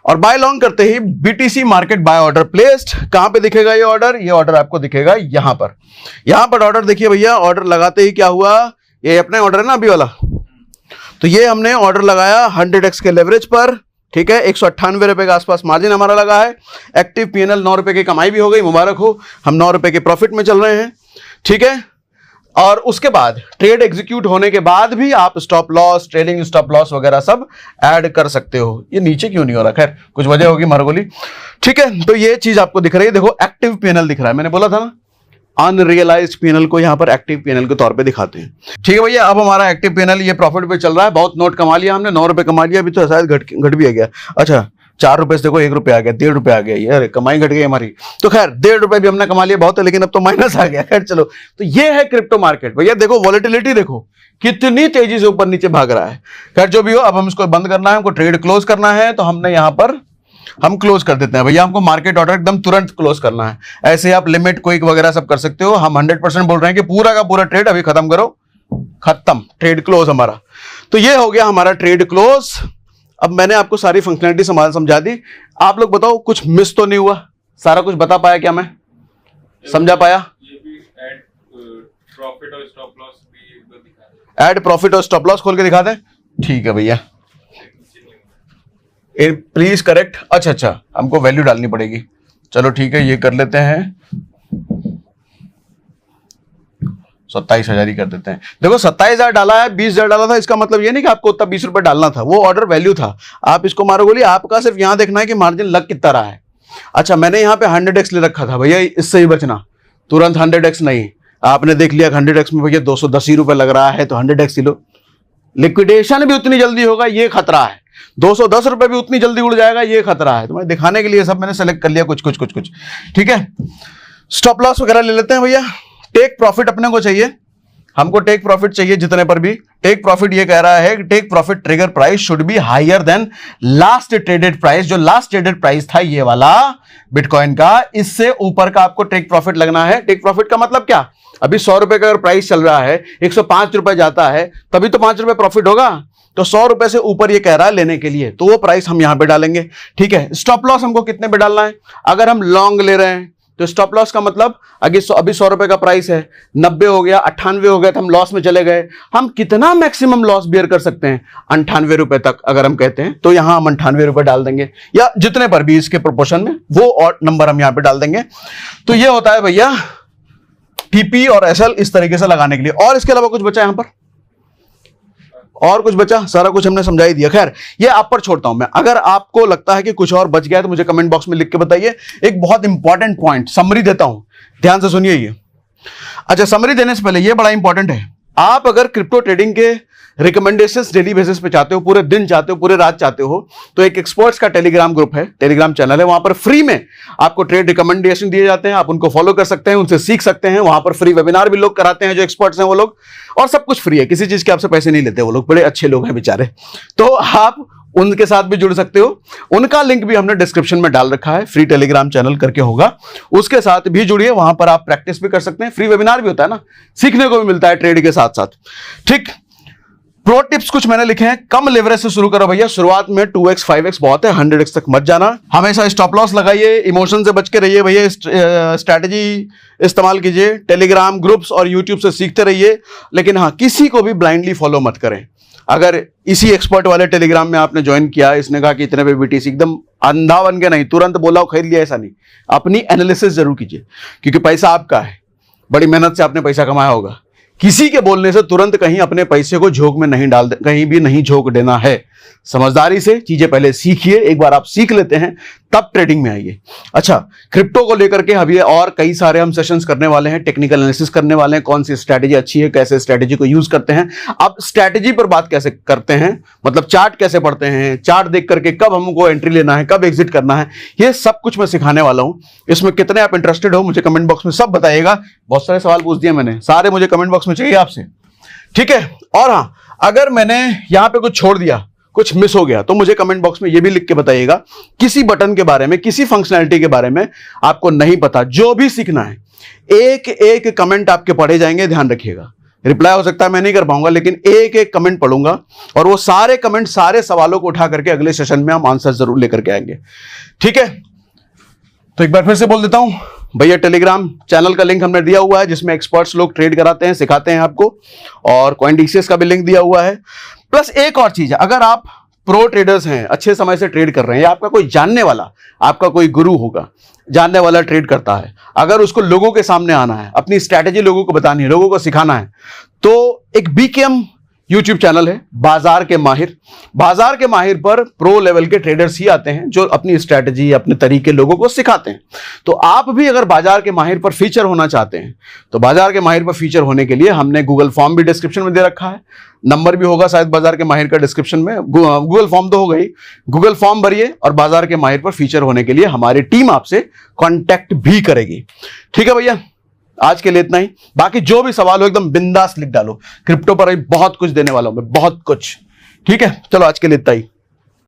A: और बाय लॉन्ग करते ही BTC market buy order placed. कहां पे दिखेगा ये ऑर्डर? ये ऑर्डर आपको दिखेगा यहां पर। यहां पर ऑर्डर देखिए भैया, ऑर्डर लगाते ही क्या हुआ, ये अपना ऑर्डर है ना अभी वाला। तो ये हमने ऑर्डर लगाया 100x के लेवरेज पर। ठीक है, 198 रुपए के आसपास मार्जिन हमारा लगा है। एक्टिव PNL 9 रुपए की कमाई भी हो गई, मुबारक हो। हम 9 रुपए के प्रॉफिट में चल रहे हैं। ठीक है, और उसके बाद ट्रेड एग्जीक्यूट होने के बाद भी आप stop loss, trailing stop loss वगैरह सब ऐड कर सकते हो। ये नीचे क्यों नहीं हो रहा? खैर कुछ वजह होगी मरगोली। ठीक है, तो ये चीज आपको दिख रही है। देखो एक्टिव PNL दिख रहा है, मैंने बोला था ना अनरियलाइज्ड PNL को यहां पर एक्टिव PNL के तौर पे दिखाते हैं। ठीक है भैया, अब हमारा एक्टिव PNL ये प्रॉफिट पे चल रहा है। बहुत नोट कमा लिया हमने, 9 रुपए कमा लिया। अभी तो शायद घट भी आ गया। अच्छा 4 रुपए से देखो 1 रुपया आ गया, 1.5 रुपया आ गया। यार कमाई घट गई हमारी। तो खैर 1.5 रुपए भी हमने कमा लिया, बहुत है, लेकिन अब तो माइनस आ गया। खैर चलो, तो ये है क्रिप्टो मार्केट। भैया देखो वॉलेटिलिटी देखो कितनी तेजी से ऊपर नीचे भाग रहा है। खैर जो भी हो, अब हम इसको बंद करना है, हमको ट्रेड क्लोज करना है। तो हमने यहां पर हम क्लोज कर देते हैं भैया। हमको मार्केट ऑर्डर एकदम तुरंत क्लोज करना है। ऐसे आप लिमिट क्विक वगैरह सब कर सकते हो। हम 100% बोल रहे हैं कि पूरा का पूरा ट्रेड अभी खत्म करो, खत्म, ट्रेड क्लोज हमारा। तो ये हो गया हमारा ट्रेड क्लोज। अब मैंने आपको सारी फंक्शनलिटी समझा दी। आप लोग बताओ कुछ मिस तो नहीं हुआ? सारा कुछ बता पाया क्या? मैं समझा पाया? ऐड प्रॉफिट और स्टॉप लॉस खोल के दिखा दें? ठीक है भैया, प्लीज करेक्ट। अच्छा हमको वैल्यू डालनी पड़ेगी। चलो ठीक है, ये कर लेते हैं 27,000 ही कर देते हैं। देखो 27,000 डाला है, 20,000 डाला था। इसका मतलब ये नहीं कि आपको उतना 20 रुपए डालना था, वो ऑर्डर वैल्यू था। आप इसको मारो गोली, आपका सिर्फ यहां देखना है कि मार्जिन लग कितना रहा है। अच्छा मैंने यहाँ पे 100x ले रखा था भैया, इससे ही बचना, तुरंत 100x नहीं। आपने देख लिया 100x में भैया 210 ही रुपए लग रहा है तो 100x ही लो, लिक्विडेशन भी उतनी जल्दी होगा ये खतरा है, 210 रुपए भी उतनी जल्दी उड़ जाएगा ये खतरा है। तो मैं दिखाने के लिए सब मैंने सेलेक्ट कर लिया कुछ, ठीक है। स्टॉप लॉस वगैरह ले लेते हैं भैया। टेक प्रॉफिट अपने को चाहिए, हमको टेक प्रॉफिट चाहिए जितने पर भी। टेक प्रॉफिट ये कह रहा है कि take profit trigger price should be higher than last traded price. जो लास्ट ट्रेडेड प्राइस था ये वाला बिटकॉइन का, इससे ऊपर का आपको टेक प्रॉफिट लगना है। टेक प्रॉफिट का मतलब क्या, अभी 100 रुपए का अगर प्राइस चल रहा है, 105 रुपए जाता है, तभी तो 5 रुपए प्रॉफिट होगा। तो 100 रुपए से ऊपर ये कह रहा है लेने के लिए, तो वो प्राइस हम यहां पे डालेंगे, ठीक है। स्टॉप लॉस हमको कितने पे डालना है, अगर हम लॉन्ग ले रहे हैं तो स्टॉप लॉस का मतलब अभी 100 रुपए का प्राइस है, 90 हो गया, 98 हो गया तो हम लॉस में चले गए। हम कितना मैक्सिमम लॉस बियर कर सकते हैं, 98 रुपए तक अगर हम कहते हैं तो यहां हम 98 रुपए डाल देंगे, या जितने पर भी इसके प्रोपोर्शन में वो और नंबर हम यहां पे डाल देंगे। तो ये होता है भैया टीपी और एसएल इस तरीके से लगाने के लिए। और इसके अलावा कुछ बचा यहां पर, और कुछ बचा, सारा कुछ हमने समझा ही दिया। खैर ये आप पर छोड़ता हूं मैं, अगर आपको लगता है कि कुछ और बच गया है तो मुझे कमेंट बॉक्स में लिख के बताइए। एक बहुत इंपॉर्टेंट पॉइंट समरी देता हूं, ध्यान से सुनिए ये। अच्छा समरी देने से पहले ये बड़ा इंपॉर्टेंट है, आप अगर क्रिप्टो ट्रेडिंग के रिकमेंडेशंस डेली बेसिस पे चाहते हो, पूरे दिन चाहते हो, पूरे रात चाहते हो, तो एक एक्सपर्ट्स का टेलीग्राम ग्रुप है, टेलीग्राम चैनल है, वहां पर फ्री में आपको ट्रेड रिकमेंडेशन दिए जाते हैं, आप उनको फॉलो कर सकते हैं, उनसे सीख सकते हैं। वहां पर फ्री वेबिनार भी लोग कराते हैं जो एक्सपर्ट्स हैं वो लोग, और सब कुछ फ्री है, किसी चीज के आपसे पैसे नहीं लेते वो लोग, बड़े अच्छे लोग हैं बेचारे। तो आप उनके साथ भी जुड़ सकते हो, उनका लिंक भी हमने डिस्क्रिप्शन में डाल रखा है, फ्री टेलीग्राम चैनल करके होगा, उसके साथ भी जुड़िए, वहां पर आप प्रैक्टिस भी कर सकते हैं, फ्री वेबिनार भी होता है ना, सीखने को भी मिलता है ट्रेड के साथ साथ, ठीक। प्रो टिप्स कुछ मैंने लिखे हैं, कम लेवरेज से शुरू करो भैया, शुरुआत में 2x 5x बहुत है, 100x तक मत जाना। हमेशा स्टॉप लॉस लगाइए, इमोशन से बच के रहिए भैया, स्ट्रैटेजी इस्तेमाल कीजिए, टेलीग्राम ग्रुप्स और यूट्यूब से सीखते रहिए, लेकिन हाँ किसी को भी ब्लाइंडली फॉलो मत करें। अगर इसी एक्सपर्ट वाले टेलीग्राम में आपने ज्वाइन किया, इसने कहा कि इतने पे बीटीसी, एकदम अंधा बन के नहीं, तुरंत बोला खरीद लिया, ऐसा नहीं, अपनी एनालिसिस जरूर कीजिए, क्योंकि पैसा आपका है, बड़ी मेहनत से आपने पैसा कमाया होगा, किसी के बोलने से तुरंत कहीं अपने पैसे को झोंक में नहीं डाल दे, कहीं भी नहीं झोंक देना है। समझदारी से चीजें पहले सीखिए, एक बार आप सीख लेते हैं तब ट्रेडिंग में आइए। अच्छा क्रिप्टो को लेकर के अभी और कई सारे हम सेशंस करने वाले हैं, टेक्निकल एनालिसिस करने वाले हैं, कौन सी स्ट्रैटेजी अच्छी है, कैसे स्ट्रैटेजी को यूज करते हैं। अब स्ट्रैटेजी पर बात कैसे करते हैं, मतलब चार्ट कैसे पढ़ते हैं, चार्ट देख करके कब हमको एंट्री लेना है, कब एग्जिट करना है, ये सब कुछ मैं सिखाने वाला हूं। इसमें कितने आप इंटरेस्टेड हो मुझे कमेंट बॉक्स में सब बताइएगा। बहुत सारे सवाल पूछ दिए मैंने, सारे मुझे कमेंट बॉक्स में चाहिए आपसे, ठीक है। और हाँ अगर मैंने यहां पे कुछ छोड़ दिया, कुछ मिस हो गया, तो मुझे कमेंट बॉक्स में ये भी लिख के बताइएगा, किसी बटन के बारे में, किसी फंक्शनैलिटी के बारे में आपको नहीं पता, जो भी सीखना है, एक एक कमेंट आपके पढ़े जाएंगे, ध्यान रखिएगा। रिप्लाई हो सकता है मैं नहीं कर पाऊंगा, लेकिन एक एक कमेंट पढ़ूंगा, और वो सारे कमेंट, सारे सवालों को उठा करके अगले सेशन में हम आंसर जरूर लेकर के आएंगे, ठीक है। तो एक बार फिर से बोल देता हूं भैया, टेलीग्राम चैनल का लिंक हमने दिया हुआ है, जिसमें एक्सपर्ट्स लोग ट्रेड कराते हैं, सिखाते हैं आपको, और कॉइनडीसीएस का भी लिंक दिया हुआ है। प्लस एक और चीज है, अगर आप प्रो ट्रेडर्स हैं, अच्छे समय से ट्रेड कर रहे हैं, या आपका कोई जानने वाला, आपका कोई गुरु होगा, जानने वाला ट्रेड करता है, अगर उसको लोगों के सामने आना है, अपनी स्ट्रैटेजी लोगों को बतानी है, लोगों को सिखाना है, तो एक बीकेएम यूट्यूब चैनल है, बाजार के माहिर। बाजार के माहिर पर प्रो लेवल के ट्रेडर्स ही आते हैं जो अपनी स्ट्रैटेजी, अपने तरीके लोगों को सिखाते हैं। तो आप भी अगर बाजार के माहिर पर फीचर होना चाहते हैं, तो बाजार के माहिर पर फीचर होने के लिए हमने गूगल फॉर्म भी डिस्क्रिप्शन में दे रखा है, नंबर भी होगा शायद बाजार के माहिर का डिस्क्रिप्शन में, गूगल फॉर्म तो हो गई, गूगल फॉर्म भरिए और बाजार के माहिर पर फीचर होने के लिए हमारी टीम आपसे कांटेक्ट भी करेगी, ठीक है भैया। आज के लिए इतना ही, बाकी जो भी सवाल हो एकदम बिंदास लिख डालो, क्रिप्टो पर बहुत कुछ देने वाला हूं मैं, बहुत कुछ, ठीक है। चलो आज के लिए इतना ही।